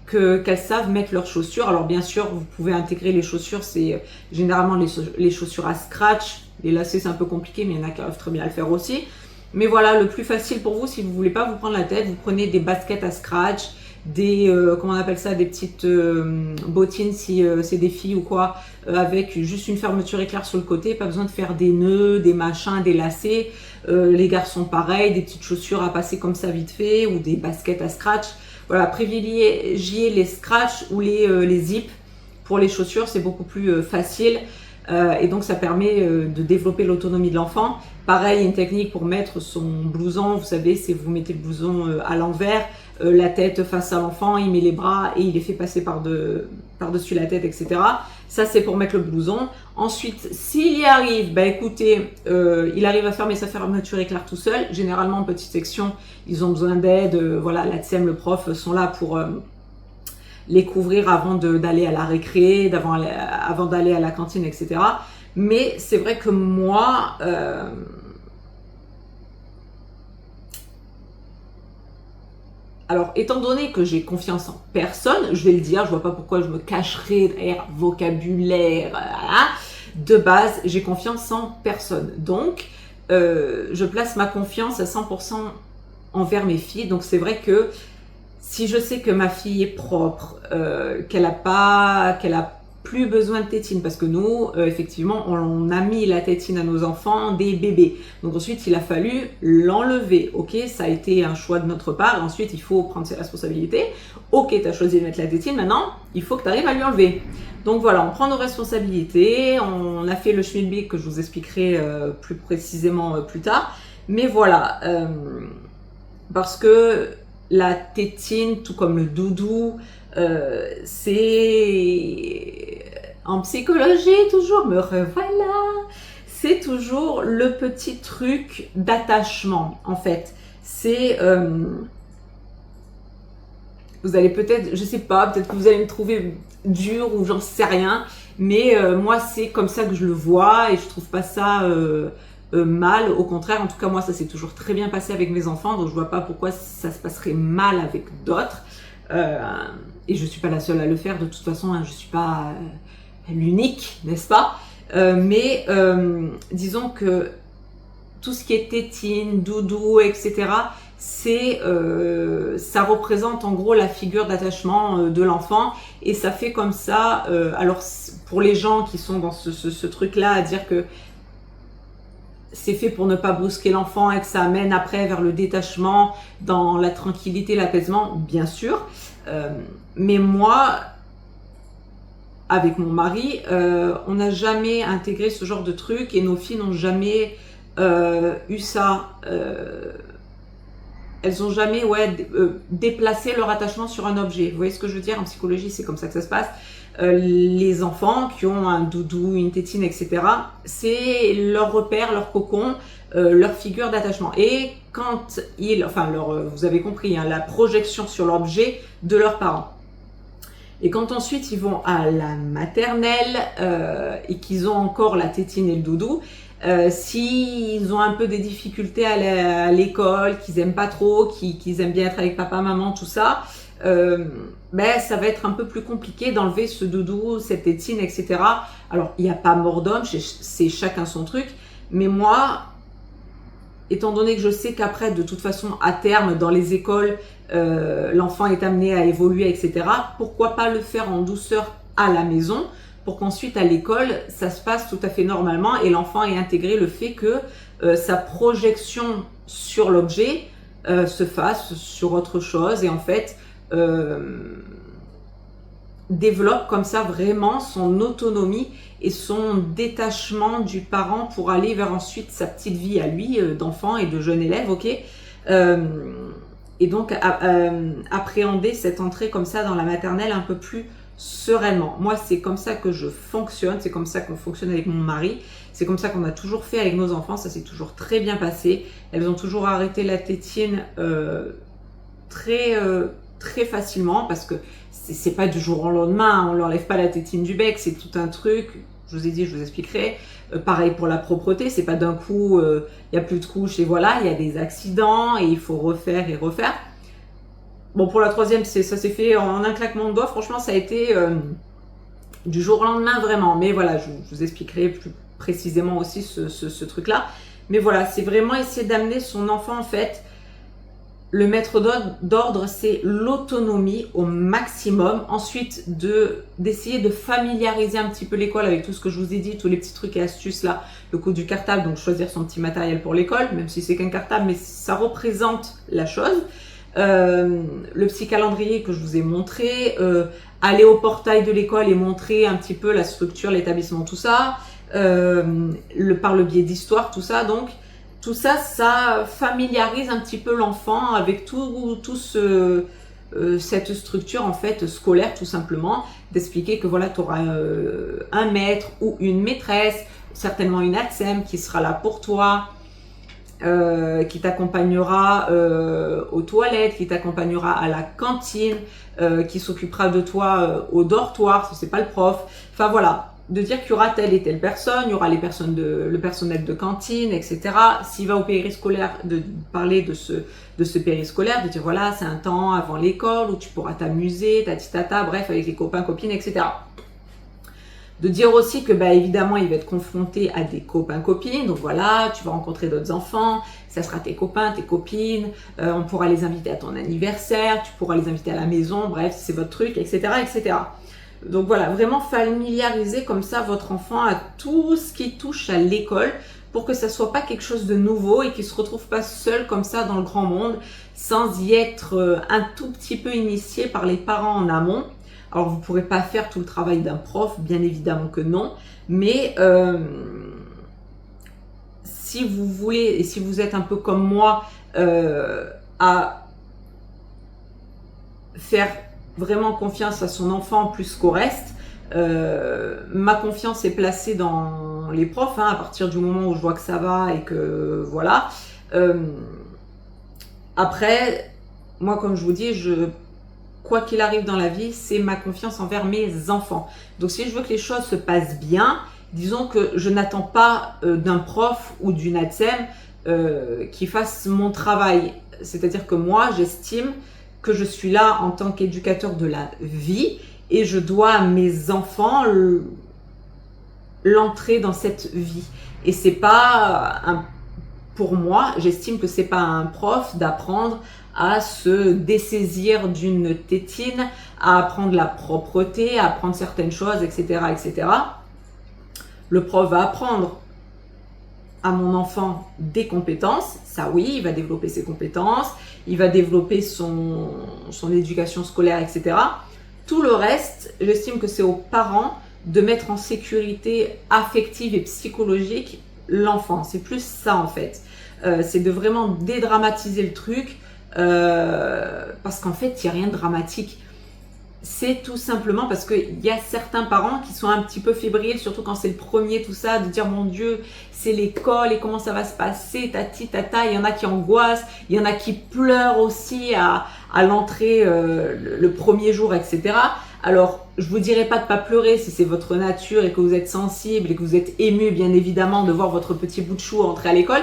qu'elles savent mettre leurs chaussures. Alors bien sûr, vous pouvez intégrer les chaussures, c'est généralement les chaussures à scratch. Les lacets, c'est un peu compliqué, mais il y en a qui arrivent très bien à le faire aussi. Mais voilà, le plus facile pour vous, si vous voulez pas vous prendre la tête, vous prenez des baskets à scratch, des, comment on appelle ça, des petites bottines si c'est des filles ou quoi, avec juste une fermeture éclair sur le côté, pas besoin de faire des nœuds, des machins, des lacets. Les garçons pareil, des petites chaussures à passer comme ça vite fait, ou des baskets à scratch. Voilà, privilégiez les scratch ou les zips pour les chaussures, c'est beaucoup plus facile. Et donc ça permet de développer l'autonomie de l'enfant. Pareil, une technique pour mettre son blouson, vous savez, c'est vous mettez le blouson à l'envers, la tête face à l'enfant, il met les bras et il les fait passer par-dessus la tête, etc. Ça, c'est pour mettre le blouson. Ensuite, s'il y arrive, bah écoutez, il arrive à fermer sa fermeture éclair tout seul. Généralement, en petite section, ils ont besoin d'aide. Voilà, la TSEM, le prof sont là pour les couvrir avant d'aller à la récré, avant d'aller à la cantine, etc. Mais c'est vrai que moi, alors étant donné que j'ai confiance en personne, je vais le dire, je vois pas pourquoi je me cacherais derrière vocabulaire, de base, j'ai confiance en personne. Donc, je place ma confiance à 100% envers mes filles. Donc c'est vrai que si je sais que ma fille est propre, qu'elle a plus besoin de tétine, parce que nous, effectivement, on a mis la tétine à nos enfants des bébés. Donc ensuite, il a fallu l'enlever. Ok, ça a été un choix de notre part. Et ensuite, il faut prendre ses responsabilités. Ok, tu as choisi de mettre la tétine. Maintenant, il faut que tu arrives à lui enlever. Donc voilà, on prend nos responsabilités. On a fait le schmilblick que je vous expliquerai plus précisément plus tard. Mais voilà, parce que la tétine, tout comme le doudou, c'est en psychologie toujours, me revoilà, c'est toujours le petit truc d'attachement en fait. C'est vous allez peut-être, je sais pas, peut-être que vous allez me trouver dur ou j'en sais rien, mais moi c'est comme ça que je le vois et je trouve pas ça mal, au contraire. En tout cas moi ça s'est toujours très bien passé avec mes enfants, donc je vois pas pourquoi ça se passerait mal avec d'autres. Et je suis pas la seule à le faire de toute façon, hein, je suis pas l'unique, n'est-ce pas? Mais disons que tout ce qui est tétine, doudou, etc., ça représente en gros la figure d'attachement de l'enfant, et ça fait comme ça. Alors pour les gens qui sont dans ce truc-là à dire que c'est fait pour ne pas brusquer l'enfant et que ça amène après vers le détachement, dans la tranquillité, l'apaisement, bien sûr. Mais moi, avec mon mari, on n'a jamais intégré ce genre de truc, et nos filles n'ont jamais eu ça. Elles n'ont jamais déplacé leur attachement sur un objet. Vous voyez ce que je veux dire? En psychologie, c'est comme ça que ça se passe. Les enfants qui ont un doudou, une tétine, etc., c'est leur repère, leur cocon, leur figure d'attachement. Et quand vous avez compris, hein, la projection sur l'objet de leurs parents. Et quand ensuite ils vont à la maternelle et qu'ils ont encore la tétine et le doudou, s'ils ont un peu des difficultés à l'école, qu'ils aiment pas trop, qu'ils aiment bien être avec papa, maman, tout ça, ça va être un peu plus compliqué d'enlever ce doudou, cette tétine, etc. Alors, il n'y a pas mort d'homme, c'est chacun son truc, mais moi, étant donné que je sais qu'après, de toute façon, à terme, dans les écoles, l'enfant est amené à évoluer, etc., pourquoi pas le faire en douceur à la maison, pour qu'ensuite, à l'école, ça se passe tout à fait normalement, et l'enfant ait intégré le fait que sa projection sur l'objet se fasse sur autre chose, et en fait, développe comme ça vraiment son autonomie et son détachement du parent pour aller vers ensuite sa petite vie à lui, d'enfant et de jeune élève, ok, et donc appréhender cette entrée comme ça dans la maternelle un peu plus sereinement. Moi, c'est comme ça que je fonctionne, c'est comme ça qu'on fonctionne avec mon mari, c'est comme ça qu'on a toujours fait avec nos enfants, ça s'est toujours très bien passé. Elles ont toujours arrêté la tétine très facilement, parce que c'est pas du jour au lendemain, on leur lève pas la tétine du bec, c'est tout un truc. Je vous ai dit, je vous expliquerai. Pareil pour la propreté, c'est pas d'un coup, il y a plus de couches et voilà, il y a des accidents et il faut refaire et refaire. Bon, pour la troisième, ça s'est fait en un claquement de doigts. Franchement, ça a été du jour au lendemain vraiment. Mais voilà, je vous expliquerai plus précisément aussi ce truc-là. Mais voilà, c'est vraiment essayer d'amener son enfant en fait. Le maître d'ordre, c'est l'autonomie au maximum. Ensuite, d'essayer de familiariser un petit peu l'école avec tout ce que je vous ai dit, tous les petits trucs et astuces là, le coup du cartable, donc choisir son petit matériel pour l'école, même si c'est qu'un cartable, mais ça représente la chose. Le petit calendrier que je vous ai montré, aller au portail de l'école et montrer un petit peu la structure, l'établissement, tout ça, par le biais d'histoire, tout ça, donc tout ça, ça familiarise un petit peu l'enfant avec cette structure en fait scolaire, tout simplement, d'expliquer que voilà, tu auras un maître ou une maîtresse, certainement une ATSEM qui sera là pour toi, qui t'accompagnera aux toilettes, qui t'accompagnera à la cantine, qui s'occupera de toi au dortoir, si c'est pas le prof. Enfin voilà, de dire qu'il y aura telle et telle personne, il y aura le personnel de cantine, etc. S'il va au périscolaire, de parler de ce périscolaire, de dire voilà, c'est un temps avant l'école où tu pourras t'amuser, tata, bref, avec les copains, copines, etc. De dire aussi que, évidemment, il va être confronté à des copains, copines. Donc voilà, tu vas rencontrer d'autres enfants, ça sera tes copains, tes copines. On pourra les inviter à ton anniversaire, tu pourras les inviter à la maison, bref, c'est votre truc, etc., etc. Donc voilà, vraiment familiariser comme ça votre enfant à tout ce qui touche à l'école pour que ça soit pas quelque chose de nouveau et qu'il se retrouve pas seul comme ça dans le grand monde sans y être un tout petit peu initié par les parents en amont. Alors vous pourrez pas faire tout le travail d'un prof, bien évidemment que non, mais si vous voulez et si vous êtes un peu comme moi à faire vraiment confiance à son enfant plus qu'au reste, ma confiance est placée dans les profs, à partir du moment où je vois que ça va et que voilà. Après, moi comme je vous dis, quoi qu'il arrive dans la vie, c'est ma confiance envers mes enfants. Donc si je veux que les choses se passent bien, disons que je n'attends pas d'un prof ou d'une ATSEM qui fasse mon travail. C'est-à-dire que moi, j'estime que je suis là en tant qu'éducateur de la vie et je dois à mes enfants l'entrée dans cette vie. Et c'est pas pour moi, j'estime que c'est pas à un prof d'apprendre à se dessaisir d'une tétine, à apprendre la propreté, à apprendre certaines choses, etc., etc. Le prof va apprendre à mon enfant des compétences, ça oui, il va développer ses compétences, il va développer son éducation scolaire, etc. Tout le reste, j'estime que c'est aux parents de mettre en sécurité affective et psychologique l'enfant. C'est plus ça en fait. C'est de vraiment dédramatiser le truc parce qu'en fait, il n'y a rien de dramatique. C'est tout simplement parce qu'il y a certains parents qui sont un petit peu fébriles, surtout quand c'est le premier, tout ça, de dire mon Dieu, c'est l'école et comment ça va se passer, tati, tata. Il y en a qui angoissent, il y en a qui pleurent aussi à l'entrée le premier jour, etc. Alors, je vous dirais pas de pas pleurer si c'est votre nature et que vous êtes sensible et que vous êtes ému, bien évidemment, de voir votre petit bout de chou entrer à l'école.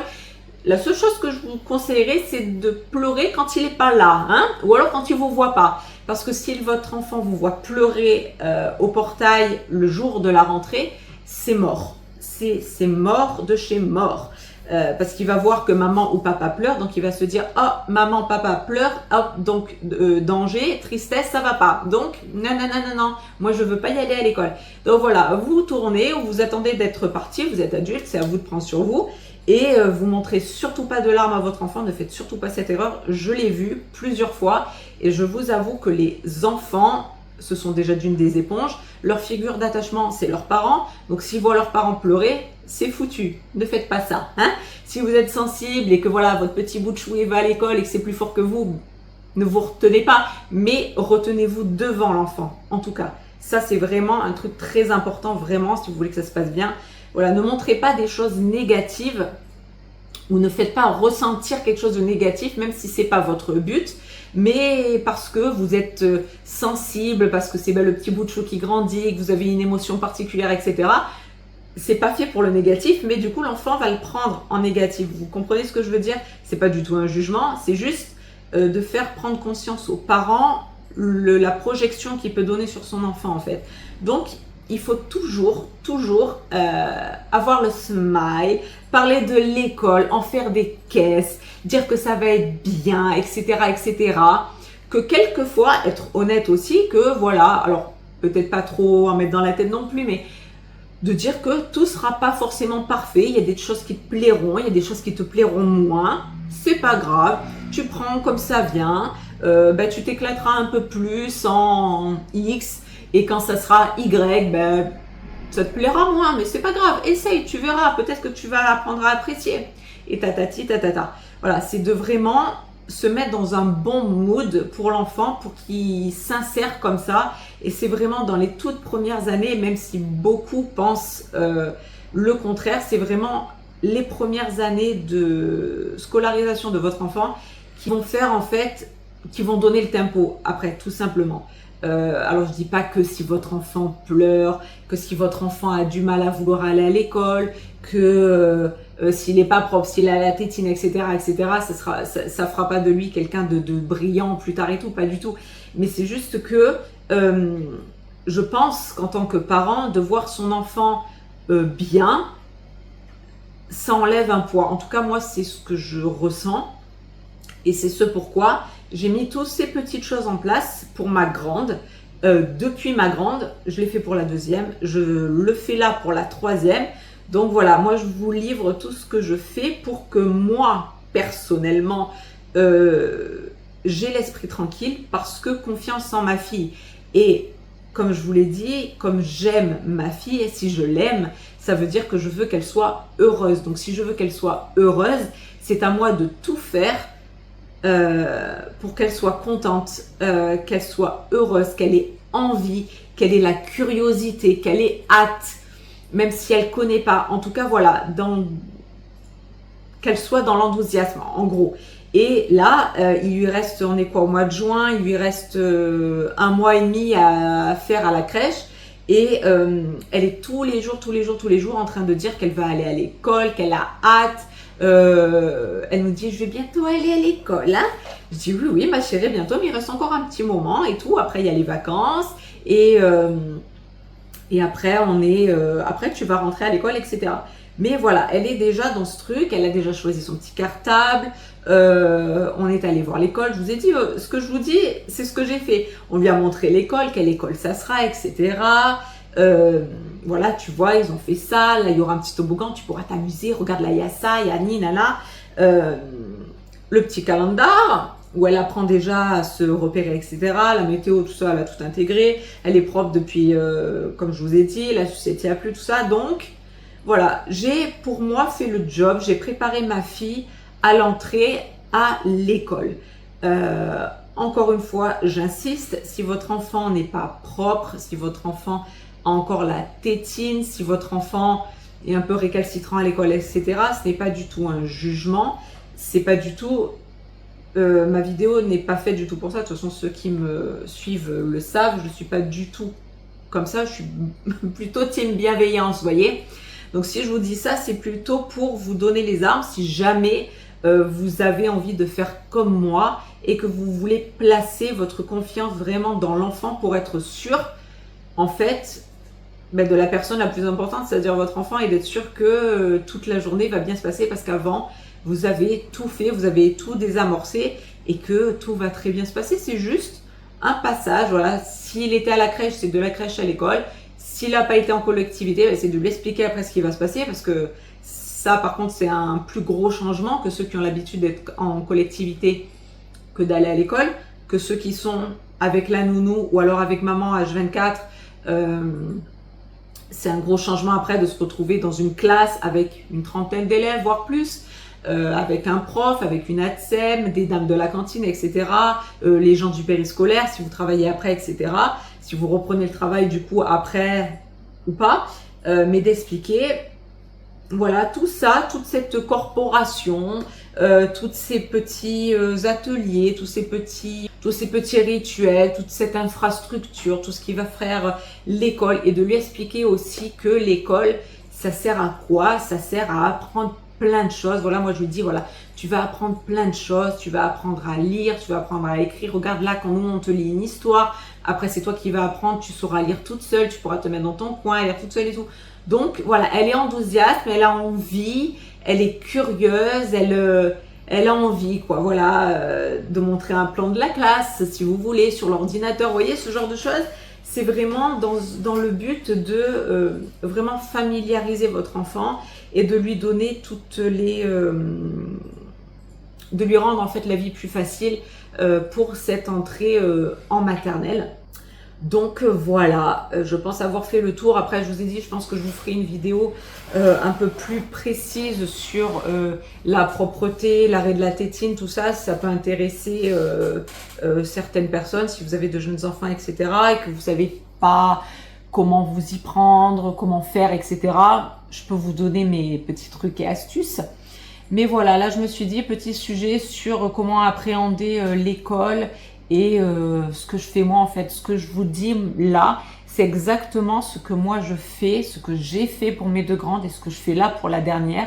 La seule chose que je vous conseillerais, c'est de pleurer quand il n'est pas là, hein, ou alors quand il ne vous voit pas. Parce que si votre enfant vous voit pleurer au portail le jour de la rentrée, c'est mort. C'est mort de chez mort. Parce qu'il va voir que maman ou papa pleure, donc il va se dire « Oh, maman, papa pleure, oh, donc danger, tristesse, ça va pas. Donc, non, non, non, non, non, moi je veux pas y aller à l'école. » Donc voilà, vous tournez ou vous attendez d'être parti, vous êtes adulte, c'est à vous de prendre sur vous. Et vous montrez surtout pas de larmes à votre enfant, ne faites surtout pas cette erreur. Je l'ai vu plusieurs fois et je vous avoue que les enfants, ce sont déjà d'une des éponges. Leur figure d'attachement, c'est leurs parents. Donc s'ils voient leurs parents pleurer, c'est foutu. Ne faites pas ça. Hein, si vous êtes sensible et que voilà, votre petit bout de chou va à l'école et que c'est plus fort que vous, ne vous retenez pas, mais retenez-vous devant l'enfant. En tout cas, ça c'est vraiment un truc très important, vraiment, si vous voulez que ça se passe bien. Voilà, ne montrez pas des choses négatives ou ne faites pas ressentir quelque chose de négatif, même si c'est pas votre but, mais parce que vous êtes sensible, parce que c'est le petit bout de chou qui grandit, que vous avez une émotion particulière, etc. C'est pas fait pour le négatif, mais du coup l'enfant va le prendre en négatif. Vous comprenez ce que je veux dire? C'est pas du tout un jugement, c'est juste de faire prendre conscience aux parents la projection qu'il peut donner sur son enfant en fait. Donc il faut toujours avoir le smile, parler de l'école, en faire des caisses, dire que ça va être bien, etc., etc. Que quelquefois, être honnête aussi, que voilà, alors peut-être pas trop en mettre dans la tête non plus, mais de dire que tout sera pas forcément parfait. Il y a des choses qui te plairont, il y a des choses qui te plairont moins. C'est pas grave, tu prends comme ça vient, tu t'éclateras un peu plus en X. Et quand ça sera Y, ça te plaira moins, mais c'est pas grave. Essaye, tu verras. Peut-être que tu vas apprendre à apprécier. Et tatati, tatata. Voilà, c'est de vraiment se mettre dans un bon mood pour l'enfant, pour qu'il s'insère comme ça. Et c'est vraiment dans les toutes premières années, même si beaucoup pensent le contraire, c'est vraiment les premières années de scolarisation de votre enfant qui vont faire en fait, qui vont donner le tempo après, tout simplement. Alors je dis pas que si votre enfant pleure, que si votre enfant a du mal à vouloir aller à l'école, que s'il n'est pas propre, s'il a la tétine, etc., etc., ça fera pas de lui quelqu'un de brillant plus tard et tout, pas du tout. Mais c'est juste que je pense qu'en tant que parent, de voir son enfant bien, ça enlève un poids. En tout cas, moi, c'est ce que je ressens. Et c'est ce pourquoi j'ai mis toutes ces petites choses en place pour ma grande. Depuis ma grande, je l'ai fait pour la deuxième, je le fais là pour la troisième. Donc voilà, moi je vous livre tout ce que je fais pour que moi, personnellement, j'ai l'esprit tranquille parce que confiance en ma fille. Et comme je vous l'ai dit, comme j'aime ma fille et si je l'aime, ça veut dire que je veux qu'elle soit heureuse. Donc si je veux qu'elle soit heureuse, c'est à moi de tout faire pour qu'elle soit contente, qu'elle soit heureuse, qu'elle ait envie, qu'elle ait la curiosité, qu'elle ait hâte, même si elle ne connaît pas. En tout cas, voilà, qu'elle soit dans l'enthousiasme, en gros. Et là, il lui reste, on est quoi, au mois de juin, il lui reste 1 mois et demi à faire à la crèche. Et elle est tous les jours en train de dire qu'elle va aller à l'école, qu'elle a hâte. Elle nous dit je vais bientôt aller à l'école, hein. Je dis oui ma chérie bientôt, mais il reste encore un petit moment et tout, après il y a les vacances et après après tu vas rentrer à l'école, etc. Mais voilà, elle est déjà dans ce truc, elle a déjà choisi son petit cartable, on est allé voir l'école, je vous ai dit, ce que je vous dis, c'est ce que j'ai fait. On lui a montré l'école, quelle école ça sera, etc. Voilà, tu vois, ils ont fait ça, là il y aura un petit toboggan, tu pourras t'amuser, regarde là il y a ça, il y a ni, nana. Le petit calendar, où elle apprend déjà à se repérer, etc. La météo, tout ça, elle a tout intégré. Elle est propre depuis, comme je vous ai dit, la sucette y a plus, tout ça. Donc, voilà, j'ai pour moi fait le job. J'ai préparé ma fille à l'entrée à l'école. Encore une fois, j'insiste, si votre enfant n'est pas propre, si votre enfant a encore la tétine, si votre enfant est un peu récalcitrant à l'école, etc., ce n'est pas du tout un jugement. C'est pas du tout... ma vidéo n'est pas faite du tout pour ça. De toute façon, ceux qui me suivent le savent. Je ne suis pas du tout comme ça. Je suis plutôt team bienveillance, vous voyez. Donc, si je vous dis ça, c'est plutôt pour vous donner les armes si jamais vous avez envie de faire comme moi et que vous voulez placer votre confiance vraiment dans l'enfant pour être sûr, en fait, de la personne la plus importante, c'est-à-dire votre enfant, et d'être sûr que toute la journée va bien se passer parce qu'avant, vous avez tout fait, vous avez tout désamorcé et que tout va très bien se passer. C'est juste un passage. Voilà, s'il était à la crèche, c'est de la crèche à l'école. S'il n'a pas été en collectivité, c'est de lui expliquer après ce qui va se passer parce que ça, par contre, c'est un plus gros changement que ceux qui ont l'habitude d'être en collectivité que d'aller à l'école, que ceux qui sont avec la nounou ou alors avec maman H24. C'est un gros changement après de se retrouver dans une classe avec une trentaine d'élèves, voire plus. Avec un prof, avec une ATSEM, des dames de la cantine, etc. Les gens du périscolaire, si vous travaillez après, etc. Si vous reprenez le travail du coup après ou pas. Mais d'expliquer, voilà, tout ça, toute cette corporation, tous ces petits ateliers, tous ces petits rituels, toute cette infrastructure, tout ce qui va faire l'école, et de lui expliquer aussi que l'école, ça sert à quoi? Ça sert à apprendre plein de choses. Voilà, moi je lui dis, voilà, tu vas apprendre plein de choses, tu vas apprendre à lire, tu vas apprendre à écrire. Regarde là, quand nous on te lit une histoire, après c'est toi qui vas apprendre, tu sauras lire toute seule, tu pourras te mettre dans ton coin, lire toute seule et tout. Donc voilà, elle est enthousiaste, mais elle a envie, elle est curieuse, elle a envie, quoi, voilà, de montrer un plan de la classe, si vous voulez, sur l'ordinateur, vous voyez, ce genre de choses. C'est vraiment dans le but de vraiment familiariser votre enfant et de lui donner toutes les... de lui rendre en fait la vie plus facile pour cette entrée en maternelle. Donc voilà, je pense avoir fait le tour. Après, je vous ai dit, je pense que je vous ferai une vidéo un peu plus précise sur la propreté, l'arrêt de la tétine, tout ça. Ça peut intéresser certaines personnes si vous avez de jeunes enfants, etc. et que vous savez pas comment vous y prendre, comment faire, etc. Je peux vous donner mes petits trucs et astuces. Mais voilà, là je me suis dit, petit sujet sur comment appréhender l'école et ce que je fais moi en fait. Ce que je vous dis là, c'est exactement ce que moi je fais, ce que j'ai fait pour mes deux grandes et ce que je fais là pour la dernière.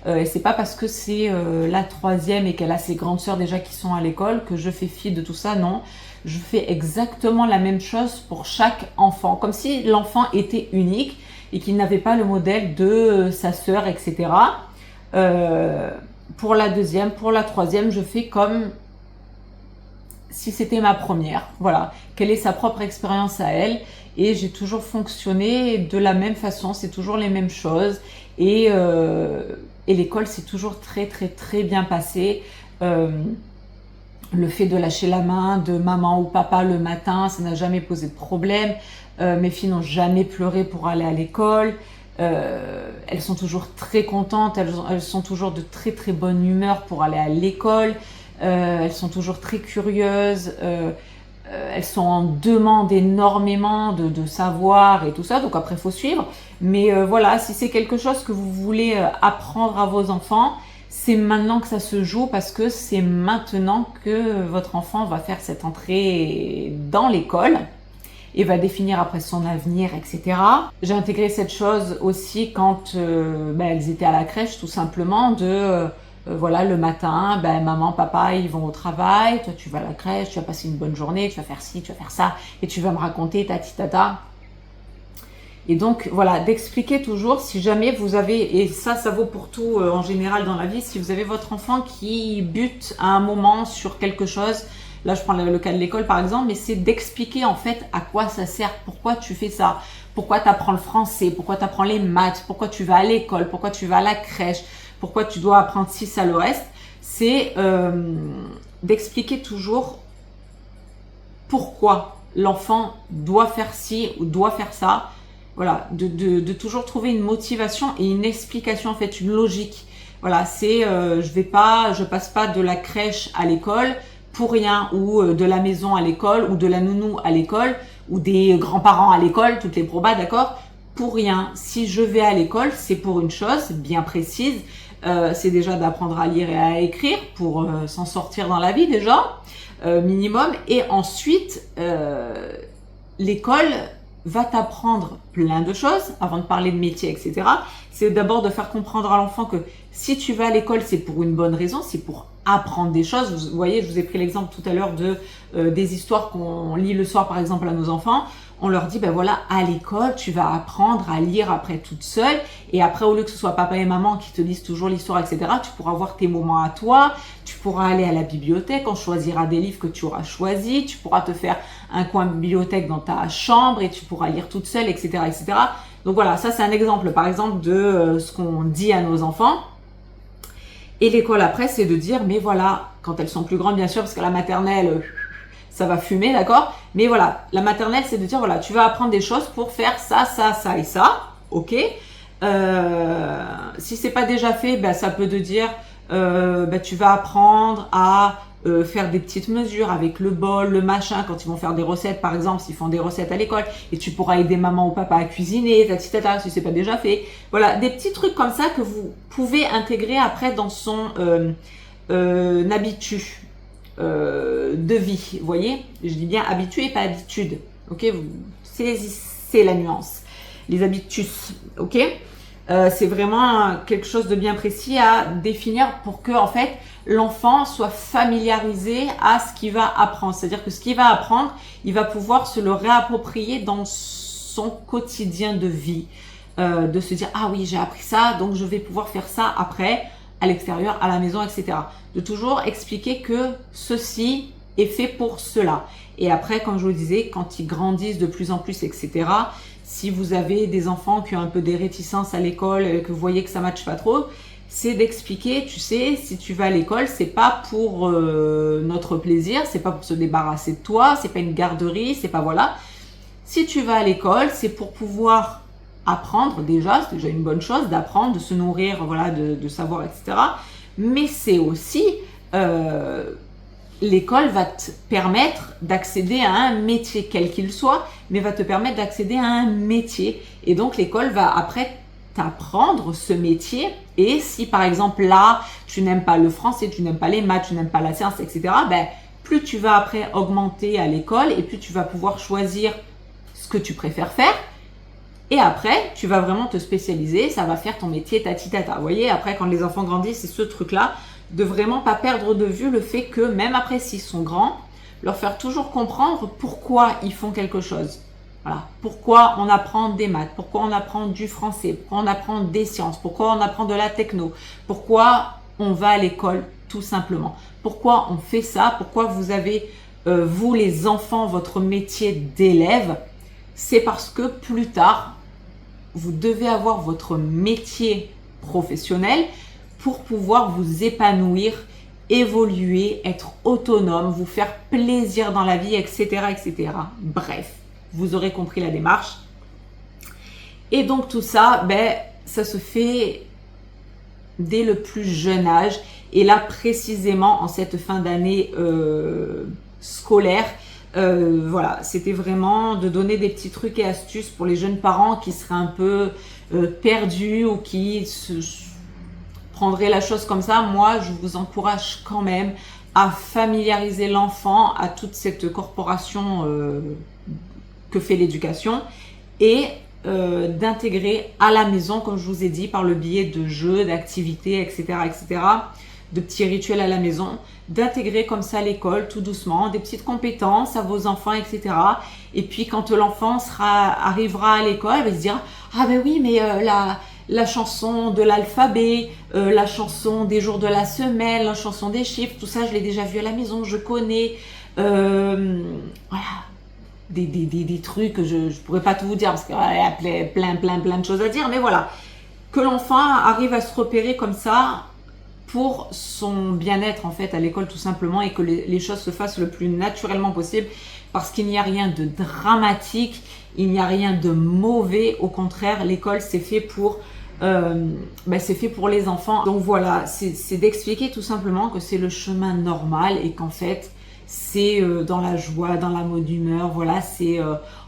Et c'est pas parce que c'est la troisième et qu'elle a ses grandes sœurs déjà qui sont à l'école que je fais fi de tout ça, non. Je fais exactement la même chose pour chaque enfant, comme si l'enfant était unique et qu'il n'avait pas le modèle de sa sœur, etc. Pour la deuxième, pour la troisième, je fais comme si c'était ma première. Voilà, quelle est sa propre expérience à elle. Et j'ai toujours fonctionné de la même façon, c'est toujours les mêmes choses. Et l'école s'est toujours très très très bien passé. Le fait de lâcher la main de maman ou papa le matin, ça n'a jamais posé de problème. Mes filles n'ont jamais pleuré pour aller à l'école. Elles sont toujours très contentes, elles sont toujours de très très bonne humeur pour aller à l'école. Elles sont toujours très curieuses. Elles sont en demande énormément de savoir et tout ça. Donc après, il faut suivre. Mais voilà, si c'est quelque chose que vous voulez apprendre à vos enfants, c'est maintenant que ça se joue parce que c'est maintenant que votre enfant va faire cette entrée dans l'école et va définir après son avenir, etc. J'ai intégré cette chose aussi quand elles étaient à la crèche, tout simplement, de voilà, le matin, maman, papa, ils vont au travail, toi tu vas à la crèche, tu vas passer une bonne journée, tu vas faire ci, tu vas faire ça, et tu vas me raconter tati tata. Et donc voilà, d'expliquer toujours si jamais vous avez, et ça vaut pour tout en général dans la vie, si vous avez votre enfant qui bute à un moment sur quelque chose, là je prends le cas de l'école par exemple, mais c'est d'expliquer en fait à quoi ça sert, pourquoi tu fais ça, pourquoi tu apprends le français, pourquoi tu apprends les maths, pourquoi tu vas à l'école, pourquoi tu vas à la crèche, pourquoi tu dois apprendre ci, ça, le reste. C'est d'expliquer toujours pourquoi l'enfant doit faire ci ou doit faire ça. Voilà, de toujours trouver une motivation et une explication, en fait, une logique. Voilà, c'est je passe pas de la crèche à l'école pour rien, ou de la maison à l'école, ou de la nounou à l'école, ou des grands-parents à l'école, toutes les probas, d'accord? Pour rien. Si je vais à l'école, c'est pour une chose bien précise. C'est déjà d'apprendre à lire et à écrire pour s'en sortir dans la vie déjà, minimum. Et ensuite, l'école va t'apprendre plein de choses, avant de parler de métier, etc. C'est d'abord de faire comprendre à l'enfant que si tu vas à l'école, c'est pour une bonne raison, c'est pour apprendre des choses. Vous voyez, je vous ai pris l'exemple tout à l'heure des histoires qu'on lit le soir, par exemple, à nos enfants. On leur dit, ben voilà, à l'école, tu vas apprendre à lire après toute seule. Et après, au lieu que ce soit papa et maman qui te lisent toujours l'histoire, etc., tu pourras avoir tes moments à toi. Tu pourras aller à la bibliothèque, on choisira des livres que tu auras choisis. Tu pourras te faire un coin de bibliothèque dans ta chambre et tu pourras lire toute seule, etc., etc. Donc voilà, ça c'est un exemple, par exemple, de ce qu'on dit à nos enfants. Et l'école après, c'est de dire, mais voilà, quand elles sont plus grandes, bien sûr, parce que la maternelle, ça va fumer, d'accord? Mais voilà, la maternelle, c'est de dire, voilà, tu vas apprendre des choses pour faire ça, ça, ça et ça, ok? Si c'est pas déjà fait, ben, ça peut te dire, ben, tu vas apprendre à faire des petites mesures avec le bol, le machin, quand ils vont faire des recettes, par exemple, s'ils font des recettes à l'école, et tu pourras aider maman ou papa à cuisiner, tata, si c'est pas déjà fait. Voilà, des petits trucs comme ça que vous pouvez intégrer après dans son habitude de vie. Vous voyez, je dis bien habitude et pas habitude. Ok, vous saisissez la nuance. Les habitudes, ok. C'est vraiment quelque chose de bien précis à définir pour que en fait l'enfant soit familiarisé à ce qu'il va apprendre. C'est-à-dire que ce qu'il va apprendre, il va pouvoir se le réapproprier dans son quotidien de vie. De se dire, ah oui, j'ai appris ça, donc je vais pouvoir faire ça après, à l'extérieur, à la maison, etc. De toujours expliquer que ceci est fait pour cela. Et après, comme je vous disais, quand ils grandissent de plus en plus, etc., si vous avez des enfants qui ont un peu des réticences à l'école et que vous voyez que ça ne matche pas trop, c'est d'expliquer, tu sais, si tu vas à l'école, c'est pas pour notre plaisir, c'est pas pour se débarrasser de toi, c'est pas une garderie, c'est pas voilà. Si tu vas à l'école, c'est pour pouvoir apprendre déjà, c'est déjà une bonne chose d'apprendre, de se nourrir, voilà, de savoir, etc. Mais c'est aussi l'école va te permettre d'accéder à un métier, quel qu'il soit, mais va te permettre d'accéder à un métier. Et donc, l'école va après t'apprendre ce métier. Et si, par exemple, là, tu n'aimes pas le français, tu n'aimes pas les maths, tu n'aimes pas la science, etc., ben, plus tu vas après augmenter à l'école et plus tu vas pouvoir choisir ce que tu préfères faire. Et après, tu vas vraiment te spécialiser, ça va faire ton métier tati-tata. Vous voyez, après, quand les enfants grandissent, c'est ce truc-là, de vraiment pas perdre de vue le fait que même après s'ils sont grands, leur faire toujours comprendre pourquoi ils font quelque chose. Voilà. Pourquoi on apprend des maths, pourquoi on apprend du français, pourquoi on apprend des sciences, pourquoi on apprend de la techno, pourquoi on va à l'école tout simplement. Pourquoi on fait ça, pourquoi vous avez, vous les enfants, votre métier d'élève, c'est parce que plus tard, vous devez avoir votre métier professionnel pour pouvoir vous épanouir, évoluer, être autonome, vous faire plaisir dans la vie, etc., etc. Bref, vous aurez compris la démarche. Et donc tout ça, ben, ça se fait dès le plus jeune âge. Et là, précisément, en cette fin d'année scolaire, voilà, c'était vraiment de donner des petits trucs et astuces pour les jeunes parents qui seraient un peu perdus ou qui prendraient la chose comme ça. Moi, je vous encourage quand même à familiariser l'enfant à toute cette corporation que fait l'éducation et d'intégrer à la maison, comme je vous ai dit, par le biais de jeux, d'activités, etc., etc., de petits rituels à la maison, d'intégrer comme ça l'école tout doucement, des petites compétences à vos enfants, etc. Et puis quand l'enfant arrivera à l'école, il va se dire « Ah ben oui, mais la chanson de l'alphabet, la chanson des jours de la semaine, la chanson des chiffres, tout ça je l'ai déjà vu à la maison, je connais. » Voilà. Des trucs que je pourrais pas tout vous dire parce qu'il y a plein de choses à dire, mais voilà. Que l'enfant arrive à se repérer comme ça pour son bien-être en fait à l'école tout simplement, et que les choses se fassent le plus naturellement possible, parce qu'il n'y a rien de dramatique, il n'y a rien de mauvais, au contraire, l'école c'est fait pour c'est fait pour les enfants. Donc voilà, c'est d'expliquer tout simplement que c'est le chemin normal et qu'en fait c'est dans la joie, dans la bonne humeur. Voilà, c'est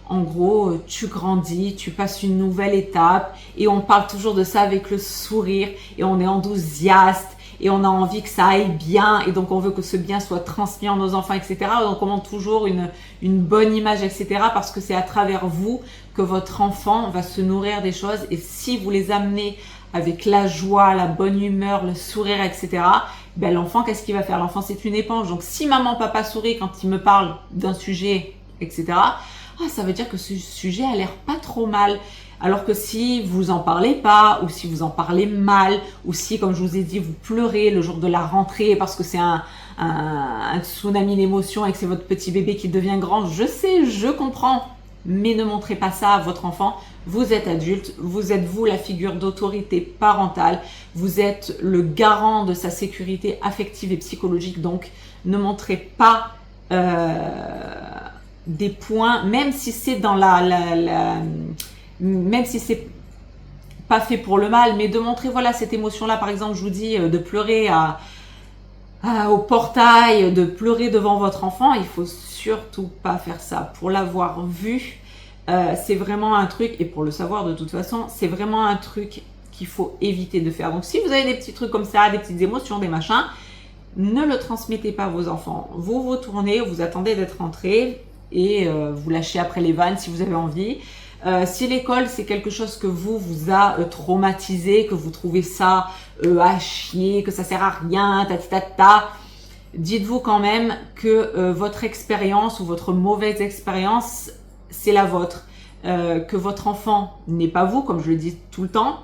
en gros, tu grandis, tu passes une nouvelle étape, et on parle toujours de ça avec le sourire, et on est enthousiaste, et on a envie que ça aille bien, et donc on veut que ce bien soit transmis à nos enfants, etc. Donc on montre toujours une bonne image, etc. parce que c'est à travers vous que votre enfant va se nourrir des choses, et si vous les amenez avec la joie, la bonne humeur, le sourire, etc., ben l'enfant, qu'est-ce qu'il va faire? L'enfant, c'est une éponge. Donc si maman, papa sourit quand il me parle d'un sujet, etc., ça veut dire que ce sujet a l'air pas trop mal. Alors que si vous en parlez pas, ou si vous en parlez mal, ou si, comme je vous ai dit, vous pleurez le jour de la rentrée parce que c'est un tsunami d'émotions et que c'est votre petit bébé qui devient grand, je sais, je comprends, mais ne montrez pas ça à votre enfant. Vous êtes adulte, vous êtes vous la figure d'autorité parentale, vous êtes le garant de sa sécurité affective et psychologique, donc ne montrez pas des points, même si c'est dans même si c'est pas fait pour le mal, mais de montrer voilà cette émotion-là. Par exemple, je vous dis de pleurer au portail, de pleurer devant votre enfant, il faut surtout pas faire ça. Pour l'avoir vu, c'est vraiment un truc, et pour le savoir de toute façon, c'est vraiment un truc qu'il faut éviter de faire. Donc si vous avez des petits trucs comme ça, des petites émotions, des machins, ne le transmettez pas à vos enfants. Vous vous tournez, vous attendez d'être rentré, et vous lâchez après les vannes si vous avez envie. Si l'école c'est quelque chose que vous a traumatisé, que vous trouvez ça à chier, que ça sert à rien, dites-vous quand même que votre expérience ou votre mauvaise expérience, c'est la vôtre. Que votre enfant n'est pas vous, comme je le dis tout le temps,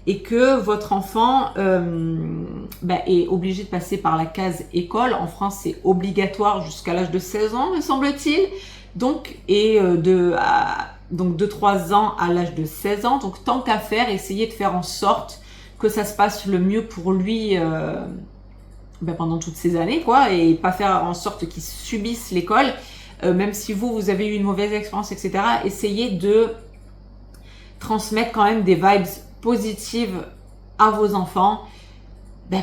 et que votre enfant est obligé de passer par la case école. En France, c'est obligatoire jusqu'à l'âge de 16 ans, me semble-t-il. Donc, de 3 ans à l'âge de 16 ans. Donc, tant qu'à faire, essayez de faire en sorte que ça se passe le mieux pour lui pendant toutes ces années, quoi, et pas faire en sorte qu'il subisse l'école. Même si vous avez eu une mauvaise expérience, etc., essayez de transmettre quand même des vibes positives à vos enfants,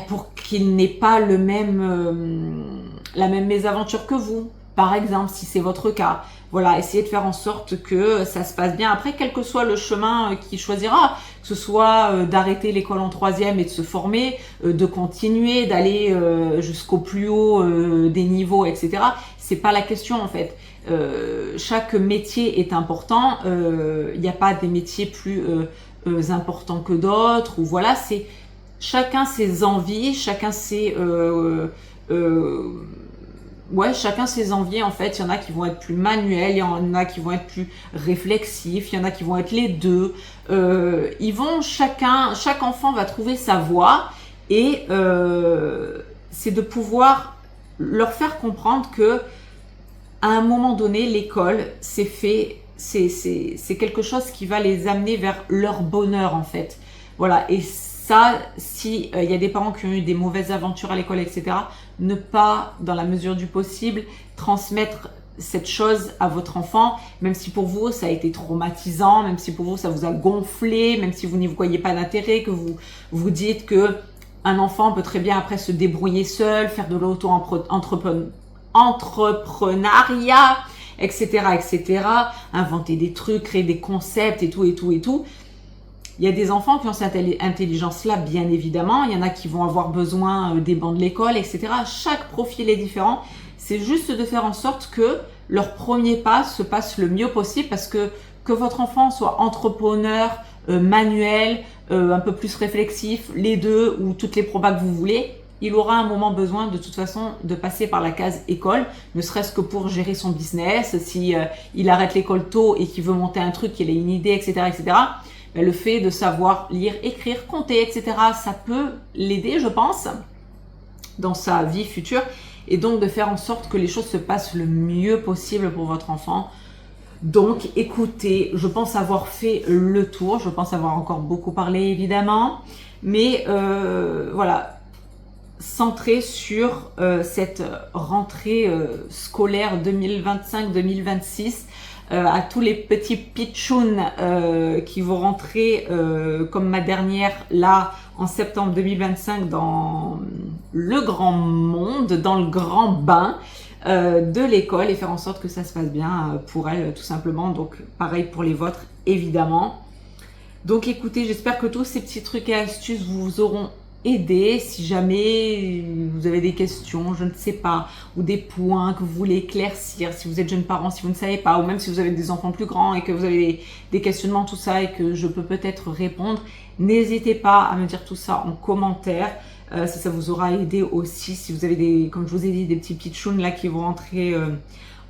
pour qu'ils n'aient pas la même mésaventure que vous. Par exemple, si c'est votre cas, voilà, essayez de faire en sorte que ça se passe bien. Après, quel que soit le chemin qu'il choisira, que ce soit d'arrêter l'école en 3e et de se former, de continuer, d'aller jusqu'au plus haut des niveaux, etc. C'est pas la question en fait. Chaque métier est important. Il n'y a pas des métiers plus importants que d'autres. Ou voilà, c'est chacun ses envies, chacun ses chacun ses envies en fait. Il y en a qui vont être plus manuels, il y en a qui vont être plus réflexifs, il y en a qui vont être les deux. Chaque enfant va trouver sa voie, et c'est de pouvoir leur faire comprendre que à un moment donné, l'école, c'est quelque chose qui va les amener vers leur bonheur en fait. Voilà, et ça, si y a des parents qui ont eu des mauvaises aventures à l'école, etc., ne pas, dans la mesure du possible, transmettre cette chose à votre enfant, même si pour vous ça a été traumatisant, même si pour vous ça vous a gonflé, même si vous n'y voyez pas d'intérêt, que vous vous dites que un enfant peut très bien après se débrouiller seul, faire de l'auto-entrepreneuriat, etc., etc., inventer des trucs, créer des concepts et tout. Il y a des enfants qui ont cette intelligence-là, bien évidemment. Il y en a qui vont avoir besoin des bancs de l'école, etc. Chaque profil est différent. C'est juste de faire en sorte que leur premier pas se passe le mieux possible, parce que votre enfant soit entrepreneur, manuel, un peu plus réflexif, les deux, ou toutes les probas que vous voulez, il aura un moment besoin de toute façon de passer par la case école, ne serait-ce que pour gérer son business. Si il arrête l'école tôt et qu'il veut monter un truc, qu'il a une idée, etc., ben, le fait de savoir lire, écrire, compter, etc., ça peut l'aider, je pense, dans sa vie future. Et donc de faire en sorte que les choses se passent le mieux possible pour votre enfant. Donc écoutez, je pense avoir fait le tour, je pense avoir encore beaucoup parlé évidemment, mais voilà, centré sur cette rentrée scolaire 2025-2026, à tous les petits pitchouns qui vont rentrer comme ma dernière là en septembre 2025 dans le grand monde, dans le grand bain de l'école, et faire en sorte que ça se passe bien pour elle tout simplement. Donc pareil pour les vôtres évidemment. Donc écoutez, j'espère que tous ces petits trucs et astuces vous auront aidé. Si jamais vous avez des questions, je ne sais pas, ou des points que vous voulez éclaircir, si vous êtes jeune parent, si vous ne savez pas, ou même si vous avez des enfants plus grands et que vous avez des questionnements, tout ça, et que je peux peut-être répondre, n'hésitez pas à me dire tout ça en commentaire. Si ça vous aura aidé aussi, si vous avez des, comme je vous ai dit, des petits pitchouns là qui vont entrer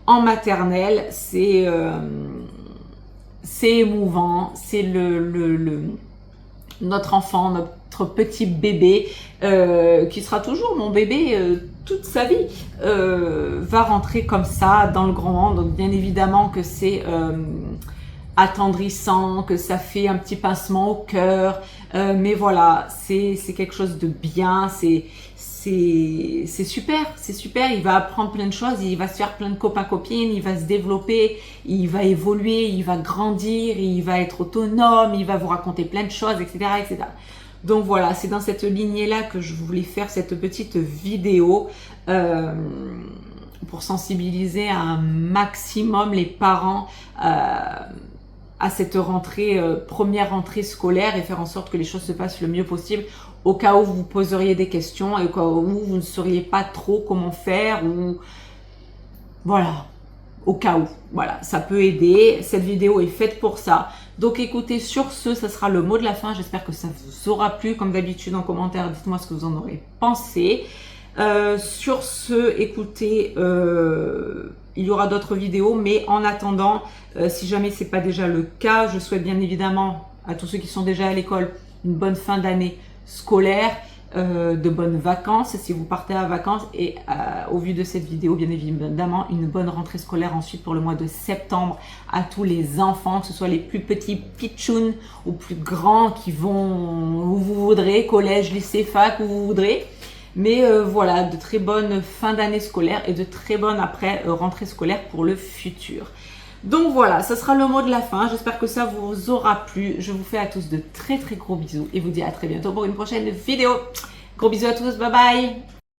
en maternelle, c'est émouvant, c'est notre enfant, notre petit bébé, qui sera toujours mon bébé toute sa vie, va rentrer comme ça dans le grand monde. Donc bien évidemment que c'est attendrissant, que ça fait un petit pincement au cœur, mais voilà, c'est quelque chose de bien, c'est super, c'est super. Il va apprendre plein de choses, il va se faire plein de copains-copines, il va se développer, il va évoluer, il va grandir, il va être autonome, il va vous raconter plein de choses, etc., etc. Donc voilà, c'est dans cette lignée-là que je voulais faire cette petite vidéo pour sensibiliser un maximum les parents à cette rentrée, première rentrée scolaire, et faire en sorte que les choses se passent le mieux possible, au cas où vous poseriez des questions et au cas où vous ne sauriez pas trop comment faire, ou voilà, au cas où, voilà, ça peut aider. Cette vidéo est faite pour ça. Donc écoutez, sur ce, ça sera le mot de la fin. J'espère que ça vous aura plu. Comme d'habitude, en commentaire, dites-moi ce que vous en aurez pensé. Sur ce, écoutez, il y aura d'autres vidéos, mais en attendant, si jamais c'est pas déjà le cas, je souhaite bien évidemment à tous ceux qui sont déjà à l'école une bonne fin d'année scolaire, de bonnes vacances si vous partez à vacances, et au vu de cette vidéo, bien évidemment, une bonne rentrée scolaire ensuite pour le mois de septembre à tous les enfants, que ce soit les plus petits pitchouns ou plus grands qui vont où vous voudrez, collège, lycée, fac, où vous voudrez. Mais voilà, de très bonnes fins d'année scolaire et de très bonnes après rentrée scolaire pour le futur. Donc voilà, ça sera le mot de la fin. J'espère que ça vous aura plu. Je vous fais à tous de très très gros bisous et vous dis à très bientôt pour une prochaine vidéo. Gros bisous à tous, bye bye!